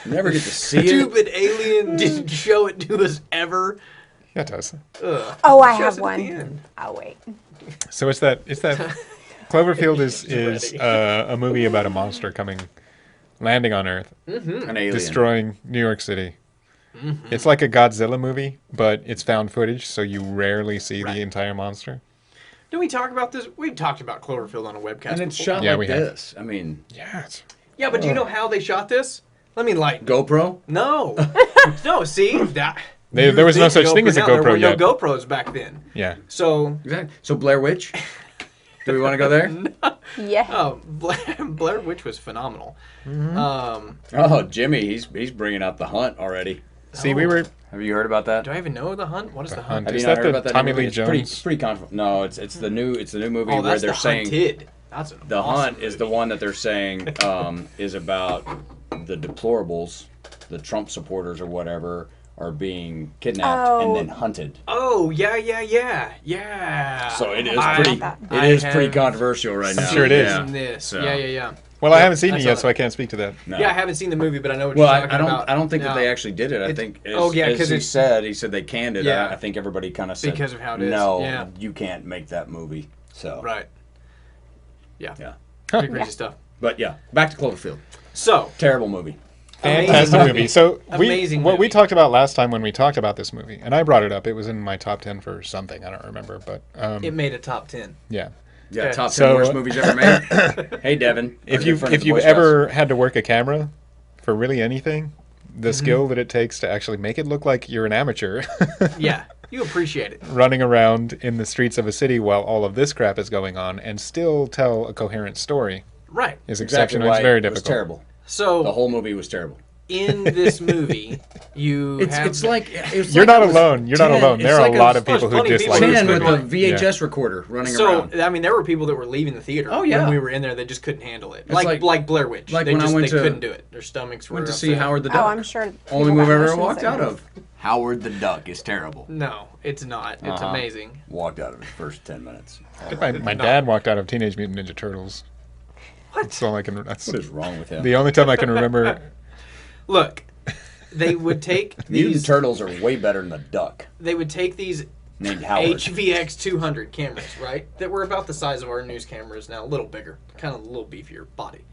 Never get to see it. Stupid alien didn't show it to us ever. Yeah, it does. Ugh. Oh, I Shows have at the one. end. Oh wait. So it's that Cloverfield is a movie about a monster landing on Earth, An alien. destroying New York City. It's like a Godzilla movie, but it's found footage, so you rarely see the entire monster. Did we talk about this? We've talked about Cloverfield on a webcast And it's before. shot Yeah, like we have. this. I mean, Yeah, it's Yeah, but do you know how they shot this? Let me enlighten. GoPro? No. No, see? That. There was no think such thing as a now. There GoPro were yet. no GoPros back then. Yeah. So, Exactly. So Blair Witch? Do we want to go there? Yeah. oh, Blair Witch was phenomenal. Oh, Jimmy, he's bringing out The Hunt already. See, we were. Have you heard about that? Do I even know The Hunt? What is The Hunt. Hunt? Have Is you not that heard the about that Tommy movie? Lee It's pretty, Jones? pretty no, it's the new movie Oh, where that's they're The saying Hunted. That's an The awesome Hunt is the movie. one that they're saying is about the deplorables, the Trump supporters or whatever, are being kidnapped Oh. and then hunted. Oh, yeah. So it is I- pretty. that. It is I pretty have controversial right now. Sure it is. seen this. So- Yeah. Well, I haven't seen I it saw yet, that. so I can't speak to that. No. Yeah, I haven't seen the movie, but I know what Well, you're I talking don't. about. I don't think Yeah. that they actually did it. I It's- think. oh, yeah, as 'cause he it's- said. He said they canned it. Yeah. I think everybody kind of said Because of how it is, No, yeah. you can't make that movie. So Right. Yeah. yeah. Pretty crazy stuff. But yeah, back to Cloverfield. So, Terrible movie. Fantastic Amazing movie. So Amazing what we movie. talked about last time when we talked about this movie, and I brought it up. It was in my top 10 for something. I don't remember, but it made a top 10. yeah. Yeah, Yeah. top 10 So- worst movies ever made. Hey, Devin. our If good you've friend at if the you've Boy Scouts. ever had to work a camera for really anything, the skill that it takes to actually make it look like you're an amateur Yeah. You appreciate it. running around in the streets of a city while all of this crap is going on and still tell a coherent story Right. is Exactly exceptional. why It's very it was difficult. terrible. So, The whole movie was terrible. in this movie, It's like You're not alone. You're not alone. There are a lot of people who plenty of dislike people this who with movie. the VHS recorder running So, around. I mean, there were people that were leaving the theater Oh, yeah. when we were in there. They just couldn't handle it. It's Like Blair Witch. like they when I just went they to- couldn't do it. Their stomachs were Went to upset. see Howard the Duck. Oh, I'm sure. Only people movie I've got ever motion walked out sickness. of. Howard the Duck is terrible. No, it's not. It's amazing. Walked out of it first 10 minutes. My dad walked out of Teenage Mutant Ninja Turtles. What? That's all I can. That's What is wrong with him? the only time I can remember. Look, they would take Mutant these. Turtles are way better than the Duck They would take these named Howard. HVX 200 cameras, right? That were about the size of our news cameras now, a little bigger, kind of a little beefier body.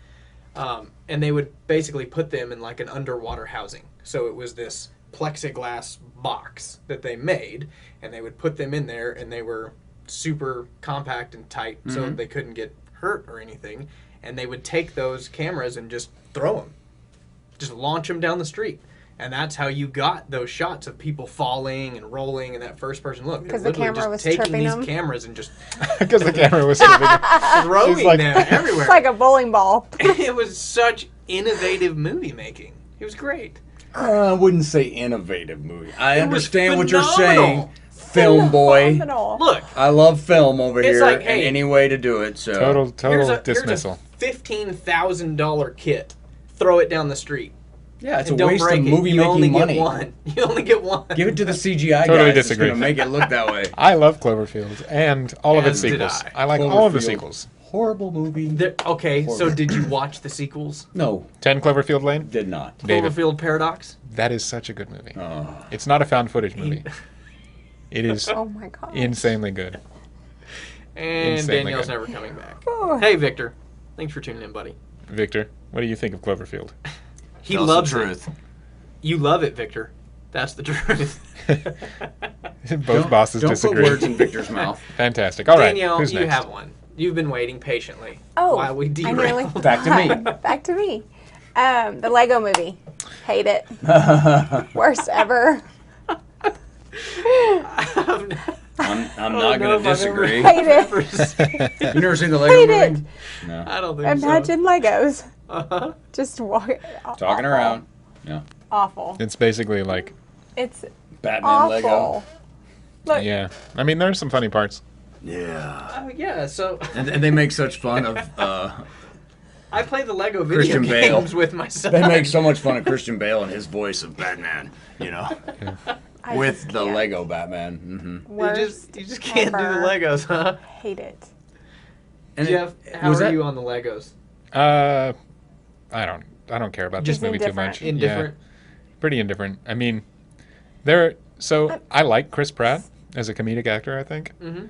And they would basically put them in like an underwater housing. So it was this plexiglass box that they made, and they would put them in there, and they were super compact and tight, so they couldn't get hurt or anything. And they would take those cameras and just throw them, just launch them down the street. And that's how you got those shots of people falling and rolling and that first person look. Because They're the literally camera just was taking tripping these them? cameras and just Because the camera was so big. throwing She's like- them everywhere. It's like a bowling ball. It was such innovative movie making. It was great. I wouldn't say innovative movie. I It was understand what you're phenomenal. saying, film boy. Phenomenal. Look, I love film over It's here, like, hey, and any way to do it. So Total here's dismissal. a $15,000 kit. Throw it down the street. yeah, it's And a don't waste of break it. movie You only making money. get one. You only get one. Give it to the CGI Totally guys. disagree. It's gonna make it look that way. I love Cloverfield and all of its As did sequels. I. I like all of the Cloverfield. sequels. Horrible movie. Okay, so did you watch the sequels? No, 10 Cloverfield Lane. did not. David. Cloverfield Paradox? That is such a good movie. It's not a found footage movie. It is Oh my god. insanely good. And Insanely Danielle's good. never coming back. Oh. Hey, Victor. Thanks for tuning in, buddy. Victor, what do you think of Cloverfield? He Tell us the loves truth. it. You love it, Victor. That's the truth. Both bosses Don't disagree. put words in Victor's mouth. Fantastic. All right. Danielle, Who's you next? have one. You've been waiting patiently. Oh, while we I derailed. nearly Back to me. Back to me. The Lego Movie. Hate it. Worst ever. I'm not know gonna if I've ever- disagree. Hate it. You never seen the Lego Hate movie? it. No. I don't think Imagine Legos. so. Uh-huh. Just walk. Talking awful. around. Yeah. Awful. It's basically like, It's Batman Lego. awful. Look, yeah. I mean, there's some funny parts. Yeah. Yeah, so And they make such fun of. I play the Lego video Christian Bale. games with my son. They make so much fun of Christian Bale and his voice of Batman. You know, I with just the can't. Lego Batman. Mm-hmm. Worst You just can't do the ever. Legos, huh? Hate it. and Jeff, how was are that- you on the Legos? I don't care about this Just movie too indifferent. much. Indifferent? Yeah, pretty indifferent. I mean, I like Chris Pratt as a comedic actor, I think. Mm-hmm.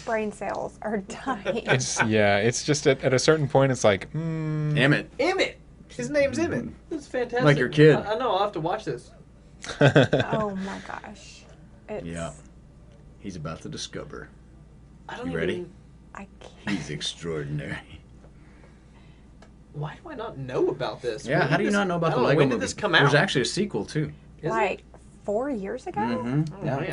Brain cells are dying. It's just at a certain point, it's like, Emmett. Emmett! His name's Emmett. That's fantastic. Like your kid. I know, I'll have to watch this. Oh my gosh. It's, Yeah. He's about to discover. I don't You ready? even... I can't. He's extraordinary. Why do I not know about this? Yeah, When how did do you this- not know about I the don't Lego When movie? did this come out? There's actually a sequel too. Is it? Like 4 years ago? Oh, man.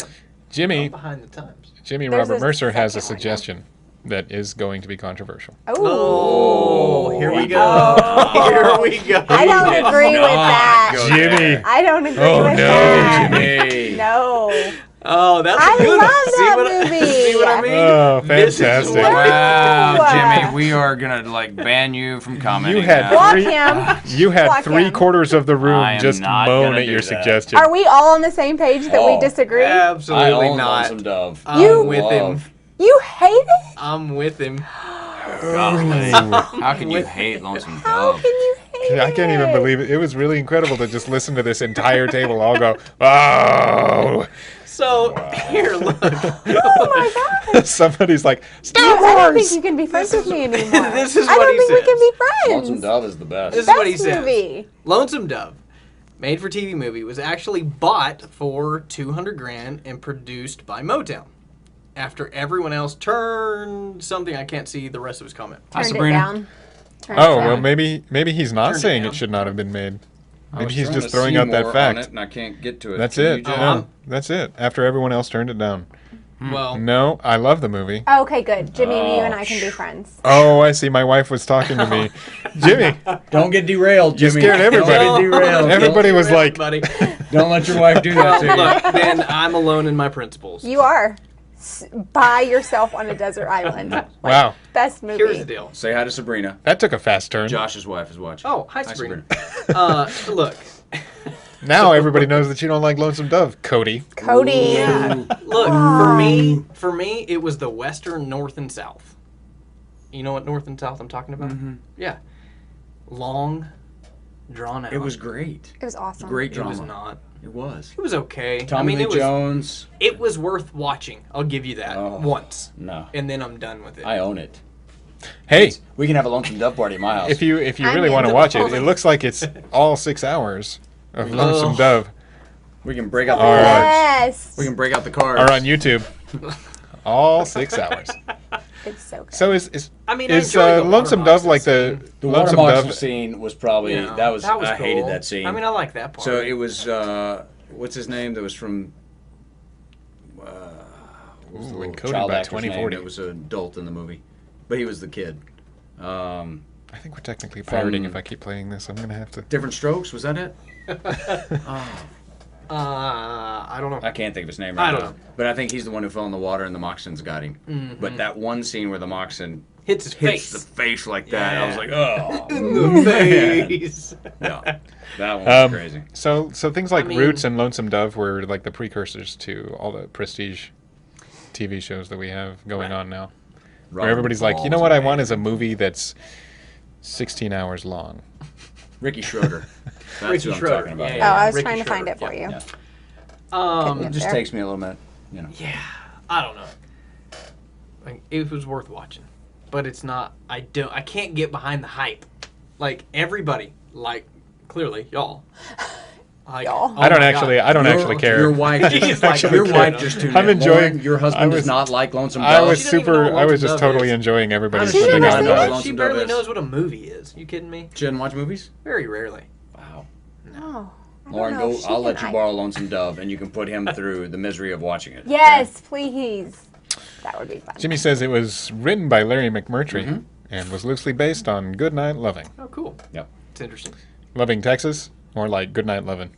Jimmy I'm behind the times. There's Robert a Mercer has a second one now. suggestion that is going to be controversial. Oh, here we go. Oh. Here we go. I don't agree with that. go Jimmy! I don't agree Oh, with no, that. Jimmy. No. Oh, that's I a good love one. that movie. See what I mean? Oh, This is fantastic. what- Wow, Wow. Jimmy, we are gonna like ban you from commenting. You had now. Block three. him. You had Block him. 3/4 of the I room am just not moan gonna at your do that. suggestion. Are we all on the same page that we Oh. disagree? I Absolutely own not. Lonesome Dove. I'm with him. You hate it? I'm with him. How can you hate Lonesome How Dove? can you hate it? I can't even believe it. It was really incredible to just listen to this entire table all go, oh. So, here, look. Oh my god. Somebody's like, I Star don't think Wars! you can be friends with me anymore. This is I what don't he think we says. can be friends. Lonesome Dove is the best. This is what he Best says. movie. Lonesome Dove, made for TV movie, was actually bought for $200,000 and produced by Motown. After everyone else turned something, I can't see the rest of his comment. Turned it Sabrina. down. Turned Oh, it well, down. maybe he's not Turned it saying down. it should not have been made. I Maybe was he's trying just to throwing see out that more on fact. it, and I can't get to it. That's Can it. you just- No, that's it. After everyone else turned it down. Well, No, I love the movie. Oh, okay, good. Jimmy, you and I can be friends. Oh, I see. My wife was talking to me. Jimmy, Don't get derailed, you Jimmy. scared everybody. Don't get derailed. Everybody was like, buddy. Don't let your wife do that to you. Look, then I'm alone in my principles. You are by yourself on a desert island. Like, wow, best movie. Here's the deal. Say hi to Sabrina. that took a fast turn. Josh's wife is watching. Oh, hi, Sabrina. Look, Now everybody knows that you don't like Lonesome Dove, Cody. Cody. look. For me, it was the Western North and South. You know what North and South I'm talking about? Mm-hmm. Yeah. Long, drawn out. It was great. It was awesome. Great It drama. was not. It was. It was okay. Tommy Lee it was. Jones. It was worth watching. I'll give you that Oh. once, No. and then I'm done with it. I own it. Hey, We can have a Lonesome Dove party at my house. if you I'm really want to into watch it, Lonesome. it looks like it's all 6 hours of Lonesome Dove We can break out the All right. cards. Yes. We can break out the cards. are on YouTube. All 6 hours. It's so good. So is I mean, I is enjoyed the Lonesome water Dove like boxing the scene. The water Lonesome boxing Dove? scene was probably Yeah, I hated cool. that scene. I mean, I like that part. So it was what's his name? That was from what was the Ooh, little encoded child by actor's name? 2040. It was an adult in the movie, but he was the kid. I think we're technically pirating From- if I keep playing this. I'm gonna have to. Different Strokes, was that it? I don't know. I can't think of his name right I don't now. know. But I think he's the one who fell in the water and the moccasins got him. Mm-hmm. But that one scene where the moccasin Hits his hits face. the face like that, I was Yeah. like, oh. In the face. Yeah, that one was crazy. So things like I mean- Roots and Lonesome Dove were like the precursors to all the prestige TV shows that we have going on now. Where everybody's like, you know what I want is a movie that's 16 hours long. Ricky Schroeder. That's Ricky who I'm Schroeder, talking about. yeah, Oh, yeah. I was Ricky trying to find Schroeder, it for you. yeah. Couldn't It get just there. takes me a little minute, you know. Yeah, I don't know. Like, it was worth watching, but it's not. I can't get behind the hype. Like everybody, like clearly y'all. Like, Y'all. oh I don't my actually. God. I don't actually care. Your wife He's just, like, your okay. wife just tuned I'm in. enjoying- Lauren, your husband I does was- not like Lonesome Dove. I was She doesn't even know super. what I was Lonesome just Dove totally is. enjoying everybody's She flipping doesn't out know about what it. Lonesome She Dove barely is. knows what a movie is. You kidding me? She doesn't watch movies? Very rarely. Wow. Oh, I don't Lauren, know go. if she I'll let can- you borrow Lonesome Dove, and you can put him through the misery of watching it. Yes, please. That would be fun. Jimmy says it was written by Larry McMurtry and was loosely based on Goodnight Loving. Oh, cool. Yep. It's interesting. Loving Texas, or like Goodnight Lovin'.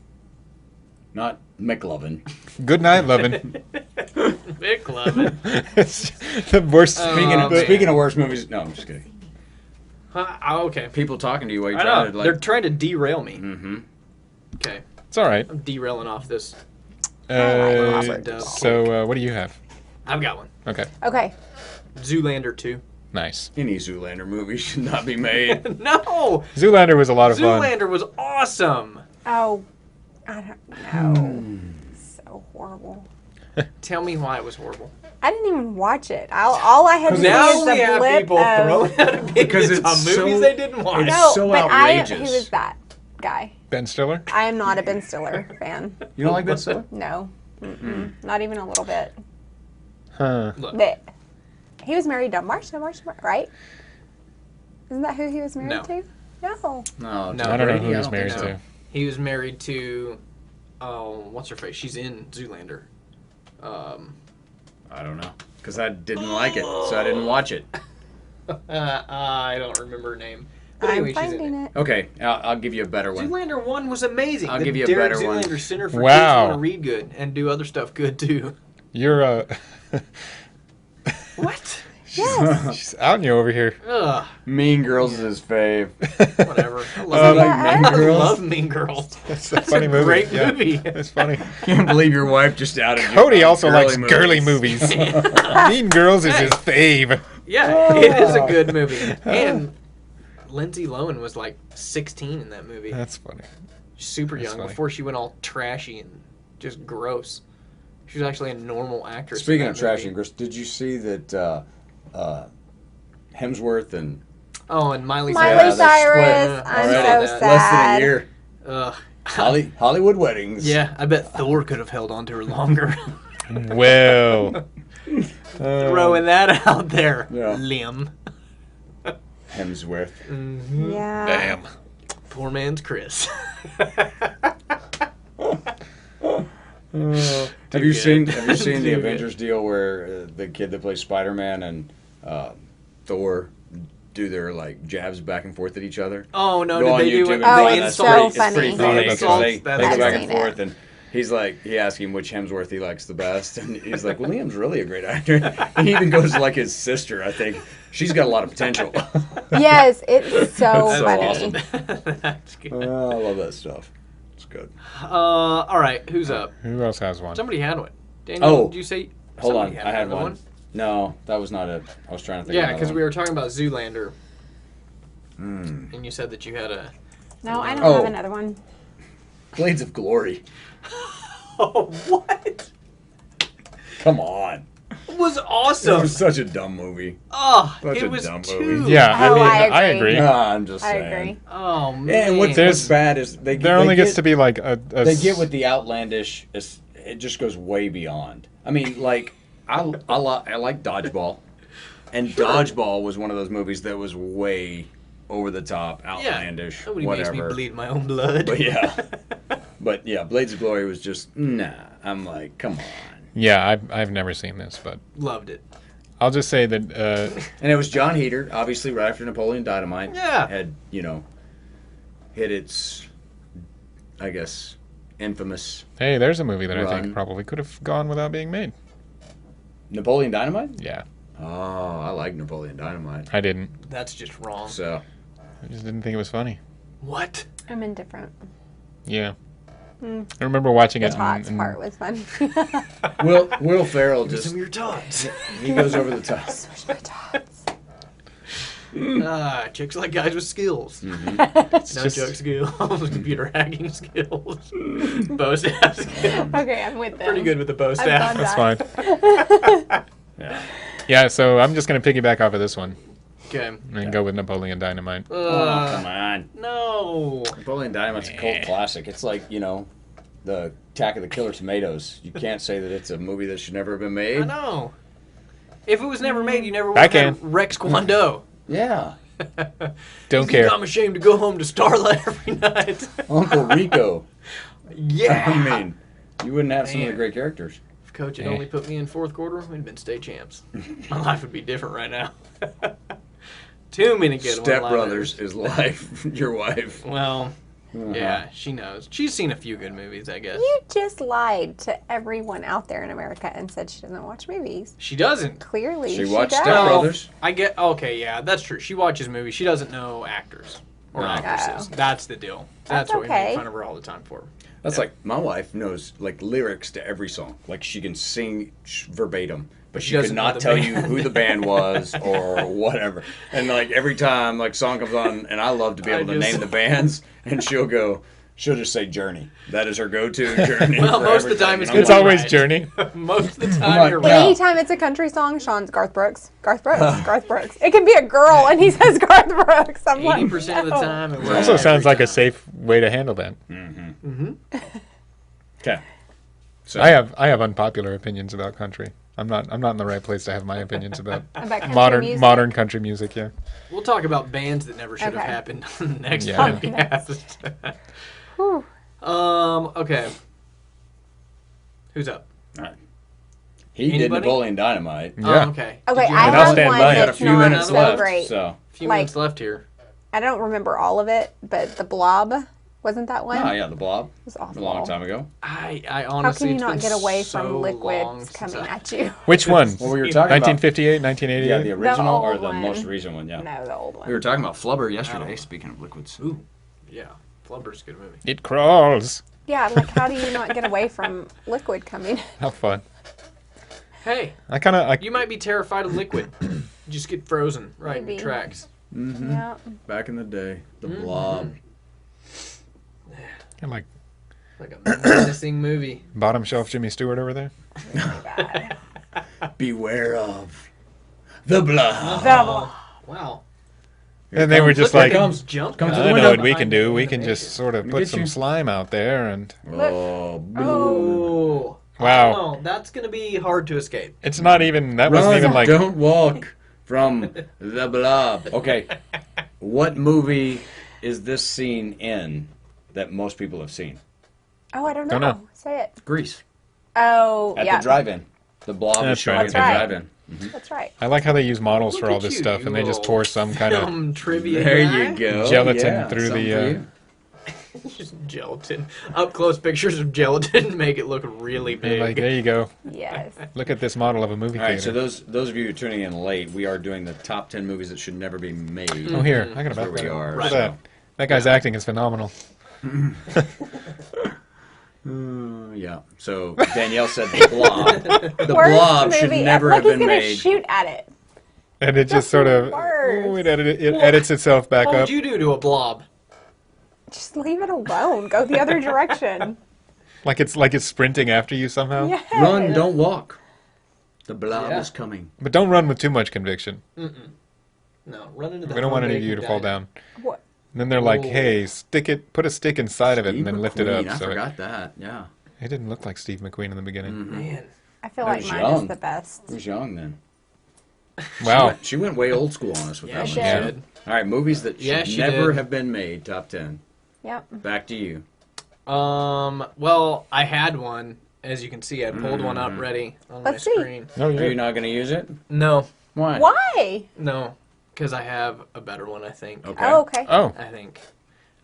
Not McLovin. Goodnight Lovin'. Big loving. It's the worst. Speaking of worst movies, no, I'm just kidding. Okay. People talking to you while you're I trying know. to like. They're trying to derail me. Mm-hmm. Okay. It's all right. I'm derailing off this. Robert Dove. So what do you have? I've got one. Okay, Okay. Zoolander 2. nice. Any Zoolander movie should not be made. No! Zoolander was a lot of fun. Zoolander was awesome. Oh, I don't know. So horrible. Tell me why it was horrible. I didn't even watch it. All I had to see Now is the we have blip people of... throwing out opinions Because it's on movies so- they didn't watch. it's No, so but outrageous. who is that guy? Ben Stiller. I am not a Ben Stiller fan. You don't like Ben Stiller? No. Mm-mm. Not even a little bit. Huh. Look, But he was married to Marsha, right? Isn't that who he was married No. to? No. No, No, I don't know Brady? who he I was don't married think so. to. he was married to, what's her face? She's in Zoolander. I don't know. Because I didn't like it, so I didn't watch it. I don't remember her name. But I'm anyway, she's in finding it. it. Okay, I'll give you a better one. Zoolander 1 was amazing. I'll The give you a Derek better one. Zoolander Center for Wow. Kids who want to read good and do other stuff good too. You're What? Yes. she's outing you over here. Ugh, Mean Girls is his fave. whatever. I love, like Mean I Girls? love Mean Girls. It's a That's funny a movie. great Yeah, movie. it's funny. Can't believe your wife just outed you. Cody about also likes girly movies. Mean Girls is his fave. Yeah, it is a good movie. And Lindsay Lohan was like 16 in that movie. That's funny. Super That's young funny. before she went all trashy and just gross. She was actually a normal actress. Speaking in of that trash movie. and gross, did you see that Hemsworth and Oh, and Miley Miley Cyrus. they're Cyrus. split I'm already. so Less sad. less than a year? Ugh. Hollywood weddings. Yeah, I bet Thor could have held on to her longer. Well, Throwing that out there, Yeah. Liam. Hemsworth. Yeah. damn. Poor man's Chris. Did too Have you good. seen the Too Avengers deal where the kid that plays Spider-Man and Thor do their like jabs back and forth at each other? Oh no! Go Did on they do YouTube it? and Oh, find it's that. so It's pretty funny. funny That's because funny. they I've go back seen and it. forth, and he's like, he asks him which Hemsworth he likes the best, and he's like, well, Liam's really a great actor. And he even goes to like his sister. I think she's got a lot of potential. Yes, it's so That's so funny. awesome. That's good. I love that stuff. It's good. All right, who's up? Who else has one? Somebody had one. Daniel, Oh, did you say? Hold somebody on, I had another one. No, that was not it. I was trying to think. Yeah, of because we another were talking about Zoolander, one. and you said that you had a. No, I don't Oh. have another one. Blades of Glory. Oh, what? Come on. It was It awesome. was such a dumb movie. Oh, Such it a was dumb too. movie. Yeah, Oh, I I agree. agree. Nah, I'm just I saying. agree. Oh man. And what's There's- bad is There only gets to be like a they get with the outlandish. It just goes way beyond. I mean, like I like Dodgeball, and Dodgeball was one of those movies that was way over the top, outlandish, Nobody whatever. makes me bleed my own blood. But yeah, Blades of Glory was just nah. I'm like, come on. Yeah, I've never seen this, but Loved it. I'll just say that And it was John Heater, obviously, right after Napoleon Dynamite. Yeah. Had hit its, I guess, infamous hey, there's a movie that I Run. think probably could have gone without being made. Napoleon Dynamite. Yeah, Oh, I like Napoleon Dynamite. I didn't. That's just wrong. So I just didn't think it was funny. What? I'm indifferent. Yeah. I remember watching The it. tots and- part was fun. Will Ferrell Give just some of your tots. he goes over the top. Smush my tots. Chicks like guys with skills. It's No just- joke skills. Computer hacking skills. Bow staff skills. Okay, I'm with them. Pretty good with the bow I've staff. done That's fine. Yeah. Yeah, so I'm just gonna piggyback off of this one Okay. and go with Napoleon Dynamite. Oh, come on. No. Napoleon Dynamite's a cult classic. It's like, the Attack of the Killer Tomatoes. You can't say that it's a movie that should never have been made. I know. If it was never made, you never would I have had can. Rex Kwon Do. Yeah. Don't You think care. I'm ashamed to go home to Starlight every night. Uncle Rico. Yeah. I mean, you wouldn't have some of the Man. great characters. If Coach had Eh. only put me in fourth quarter, we'd have been state champs. My life would be different right now. Too many good Step one-liners. Brothers is life. Your wife. Well, yeah, she knows. She's seen a few good movies, I guess. You just lied to everyone out there in America and said she doesn't watch movies. She doesn't. Clearly, She she watched does. Step Brothers. I get. Okay, yeah, that's true. She watches movies. She doesn't know actors or No. actresses. Oh. That's the deal. That's what we okay. make fun of her all the time for. That's like my wife knows like lyrics to every song. Like she can sing verbatim, but She she could doesn't know not the tell band. you who the band was or whatever. And like every time like song comes on, and I love to be I able to just- name the bands, and she'll just say Journey. That is her go-to Journey. Well, for most of the everything. time it's And I'm It's You're always right. Journey. Most of the I'm time, like, you're no. right. Anytime it's a country song, Sean's Garth Brooks. Garth Brooks. Garth Brooks. It can be a girl and he says Garth Brooks. I'm like, 80% of the no. time, it It works also every sounds like a time. safe way to handle that. Okay. So I have unpopular opinions about country. I'm not in the right place to have my opinions about About country music? modern country music. Yeah. We'll talk about bands that never should have Okay. happened on the next Yeah. podcast. Whew. Okay. Who's up? he did Anybody? Napoleon Dynamite. Yeah. Oh, okay. Okay, Did you I have And I'll have stand one by it. We got a that's few not minutes so left, great. so a few like- minutes left here? I don't remember all of it, but The Blob, wasn't that one? oh yeah, the Blob. It was A awful. long time ago. I How honestly, can you it's not been get away so from long liquids since coming I- at you? Which one? Well, we were talking 1958, about 1988. yeah, the original or old the one. most recent one. Yeah. No, the old one. We were talking about Flubber yesterday, speaking of liquids. Ooh, yeah. Flubber's a good movie. It crawls. Yeah, like how do you not get away from liquid coming? How fun. Hey, I kind of you might be terrified of liquid. Just get frozen right in Maybe. your tracks. Yeah. Back in the day, the Blob. I'm like Like a menacing movie. bottom shelf Jimmy Stewart over there. Bad. Beware of the Blob. Double. Wow. And they were just Look, like, here I comes jump. Come to the know window what we behind can you do. We and can make just it. sort of me put get some you. slime out there, and Oh, blue. Oh. Wow. Oh, that's going to be hard to escape. it's not even. That wasn't Run, even like. don't walk from the Blob. Okay, what movie is this scene in that most people have seen? Oh, I don't know. Don't know. Say it. Grease. Oh, at yeah. the drive-in. The Blob That's is showing right. at the That's drive-in. That's right. I like how they use models Look for all at this you, stuff, you and they just little tore some kind of Film trivia There guy. you go. Gelatin Yeah, through something the, for you. Just gelatin. Up close pictures of gelatin make it look really big. like, there you go. Yes. Look at this model of a movie All right, so theater. those of you who are tuning in late, we are doing the top 10 movies that should never be made. Oh, here, I got That's a where back we there. are. Look at so. that. That guy's acting is phenomenal. Yeah. So Danielle said the Blob. The Worst Blob should movie never ever. have Like been he's gonna made. shoot at it. And it just That's sort the of, worst. it edits itself back What up. would you do to a blob? Just leave it alone. Go the other direction. Like it's sprinting after you somehow. Yes. Run, don't walk. The Blob Yeah. is coming. But don't run with too much conviction. No, run into the We don't want any of Home you to Bacon fall Diner. down. What? And then they're like, Ooh. hey, put a stick inside of it and then Steve lift it up. McQueen, I So forgot that. Yeah. it didn't look like Steve McQueen in the beginning. Man, I feel That like was mine young. is the best. He was young then. Wow. She went way old school on us with yeah, that she one. Yeah. did. All right, movies that should Yeah, she never did. have been made. Top 10. Yep. Back to you. Well, I had one. As you can see, I pulled one up ready on Let's my see. screen. No, Are you're you not going to use it? No, Why? Why? no, because I have a better one. I think. Okay. Oh, okay. Oh, I think.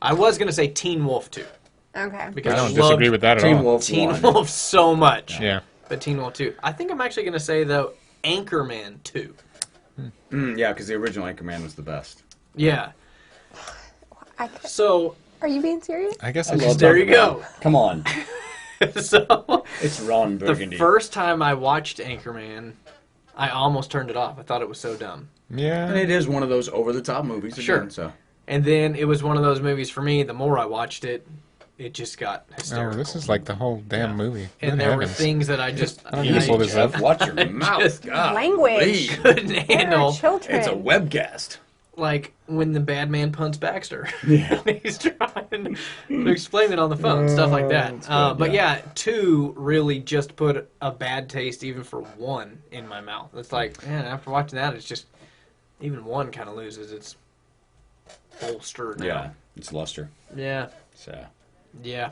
I was gonna say Teen Wolf 2 Okay. because I don't loved disagree with that at Teen all. Wolf Teen 1. Wolf so much. Yeah. But Teen Wolf 2. I think I'm actually gonna say though Anchorman 2. Yeah, because the original Anchorman was the best. Yeah. So Are you being serious? I guess I I love just there talking you about go. it. Come on. so It's Ron the Burgundy. first time I watched Anchorman, I almost turned it off. I thought it was so dumb. And yeah. it is one of those over-the-top movies. Again, Sure. So. And then it was one of those movies for me. The more I watched it, it just got Oh, hysterical. this is like the whole damn movie. and Good there were heavens. things that I just I don't need to pull this Jeff, up. watch your mouth. Just God, Language. please. couldn't There handle. are children. It's a webcast. Like when the bad man punts Baxter. Yeah. He's trying to explain it on the phone, stuff like that. But yeah, 2 really just put a bad taste even for 1 in my mouth. It's like, man, after watching that, it's just, even 1 kind of loses its bolster now. Yeah, it's luster. Yeah. So. Yeah.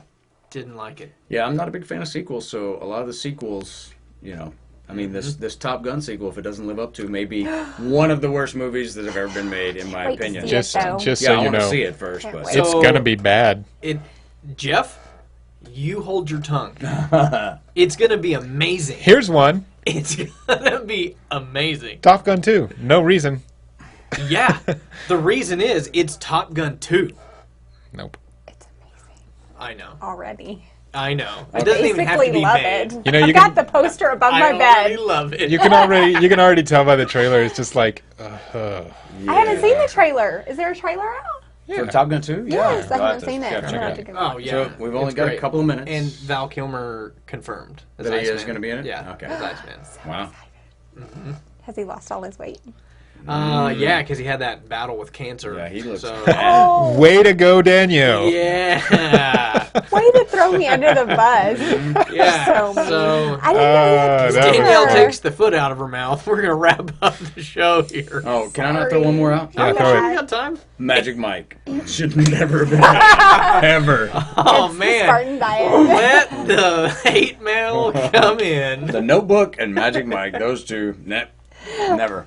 Didn't like it. Yeah, I'm not a big fan of sequels, so a lot of the sequels, I mean, this Top Gun sequel, if it doesn't live up to, may be one of the worst movies that have ever been made, in my Wait to opinion. see Just, it, though. just yeah, so I you want to know, see it first, Can't but wait. it's So- gonna be bad. Jeff, you hold your tongue. It's going to be amazing. Here's one. It's going to be amazing. Top Gun 2. No reason. Yeah. The reason is it's Top Gun 2. Nope. It's amazing I know. already. I know. It doesn't even have to Basically be love made. it. You know, I've you got can- the poster above I my already bed. love it. You can already tell by the trailer. It's just like, I haven't seen the trailer. Is there a trailer out? For Top Gun 2? Yes, I You'll have haven't to- seen it. yeah, I'm check gonna it have out. to go Oh watch it. yeah. So we've only It's got a great. couple of minutes. And Val Kilmer confirmed. as That he is Iceman. gonna be in it? Yeah. Okay. As Iceman. Wow. Has he lost all his weight? Yeah, because he had that battle with cancer. Yeah, he looks So, Oh, way to go, Danielle. yeah. way to throw me under the bus. Yeah. So mean. So I didn't know he had that was- Danielle cancer. takes the foot out of her mouth. We're gonna wrap up the show here. Oh, can I not throw one more out? Yeah, Oh, throw God. We it. got time? Magic Mike. Should never have been ever. Oh It's the man. Spartan diet. Let the hate mail come in. The Notebook and Magic Mike, those two, never.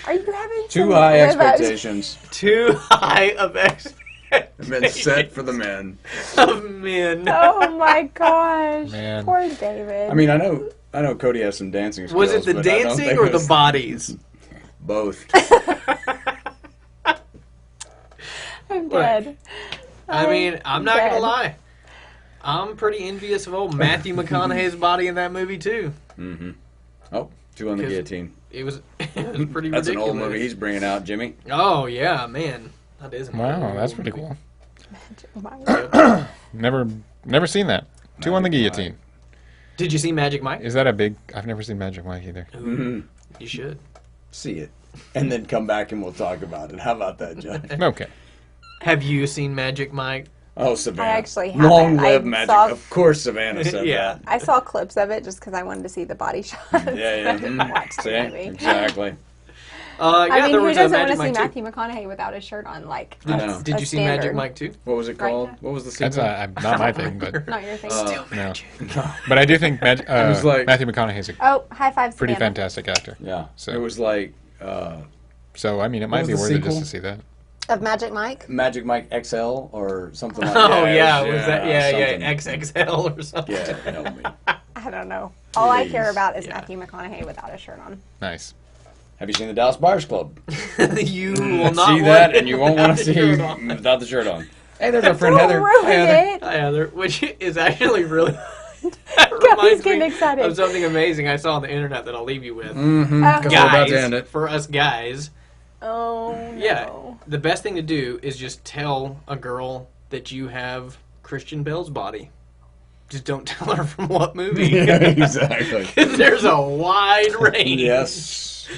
Are you having Too some high rib ups? expectations Too high of have been set for the men. of men. Oh my gosh. Man. Poor David. I mean, I know Cody has some dancing skills. Was it the but I don't dancing think or it the was bodies? both? I'm dead. I mean, I'm not gonna dead. lie. I'm pretty envious of old Matthew McConaughey's body in that movie too. Oh, 2 on the 'Cause- Guillotine. It was pretty That's ridiculous. an old movie he's bringing out, Jimmy. Oh yeah, man, that is. an Wow, old that's pretty movie. cool. Never seen that. 2 on the Magic Guillotine. Did you see Magic Mike? Is that a big? I've never seen Magic Mike either. You should. See it, and then come back and we'll talk about it. How about that, John? Okay. Have you seen Magic Mike? Oh, Savannah. I actually haven't. Long live I Magic. saw- Of course, Savannah said Yeah. I saw clips of it just because I wanted to see the body shots. that. Yeah, I didn't watch the See, movie. exactly. I mean, there who was doesn't a want to Magic see Mike 2. Matthew McConaughey without his shirt on? Like, I know. that's Did a you see standard. Magic Mike 2? What was it Right. called? What was the That's sequel? not my thing, but Not your thing. Still no. magic. But I do think was like- Matthew McConaughey's a Oh, high fives. pretty together. fantastic actor. Yeah. So- It was like So I mean, it might was be the worth it just sequel? to see that. Of Magic Mike. Magic Mike XL or something like that. Oh yeah, was that something. XXL or something? Yeah, help me. I don't know. All I care Please. about is Yeah. Matthew McConaughey without his shirt on. Nice. Have you seen the Dallas Buyers Club? You will not See that, want and you won't want to see shirt on. without the shirt on. Hey, there's our friend Don't Heather. ruin Hi, Heather. it. Hi, Heather, which is actually really that Cody's reminds getting me excited. of something amazing I saw on the internet that I'll leave you with. Mm-hmm. Oh. Because we're about to end Guys, it. for us guys, Oh no. yeah, the best thing to do is just tell a girl that you have Christian Bale's body. Just don't tell her from what movie. Yeah, exactly. 'Cause there's a wide range. Yes.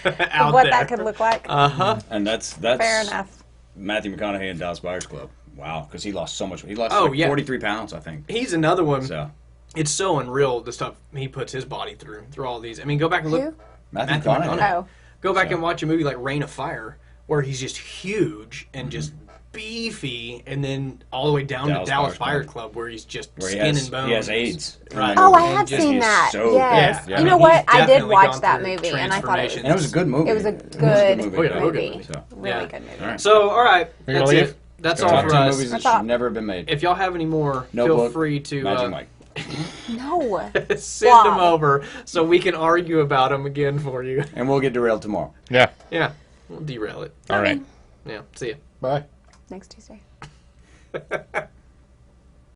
out What there. that could look like. And that's Fair enough. Matthew McConaughey in Dallas Buyers Club. Wow, because he lost so much. He lost Oh, like yeah. 43 pounds, I think. He's another one. So It's so unreal the stuff he puts his body through all these. I mean, go back and look. Who? Matthew Matthew McConaughey. McConaughey. Oh. Go back So- and watch a movie like Reign of Fire, where he's just huge and just Mm-hmm. beefy, and then all the way down Dallas to Dallas Buyers Fire Club. Club, where he's just Where skin and bones. he has AIDS. Right. Oh, I And have just- seen he's that. so Yes. good. Yeah. You know He's what? I did definitely watch gone that through movie, and I thought it was. And it was a good movie. It was a It was good Oh, yeah, movie. movie. So, Really Yeah. good movie. all right. So, all right, We gonna that's leave? it. That's Go all on. for Top 10 us. movies that That's all. should never have been made. If y'all have any more, Notebook, feel free to Magic Mike. No. send Why? them over so we can argue about them again for you. And we'll get derailed tomorrow. Yeah. Yeah, we'll derail it. All right. Yeah, see ya. Bye. Next Tuesday.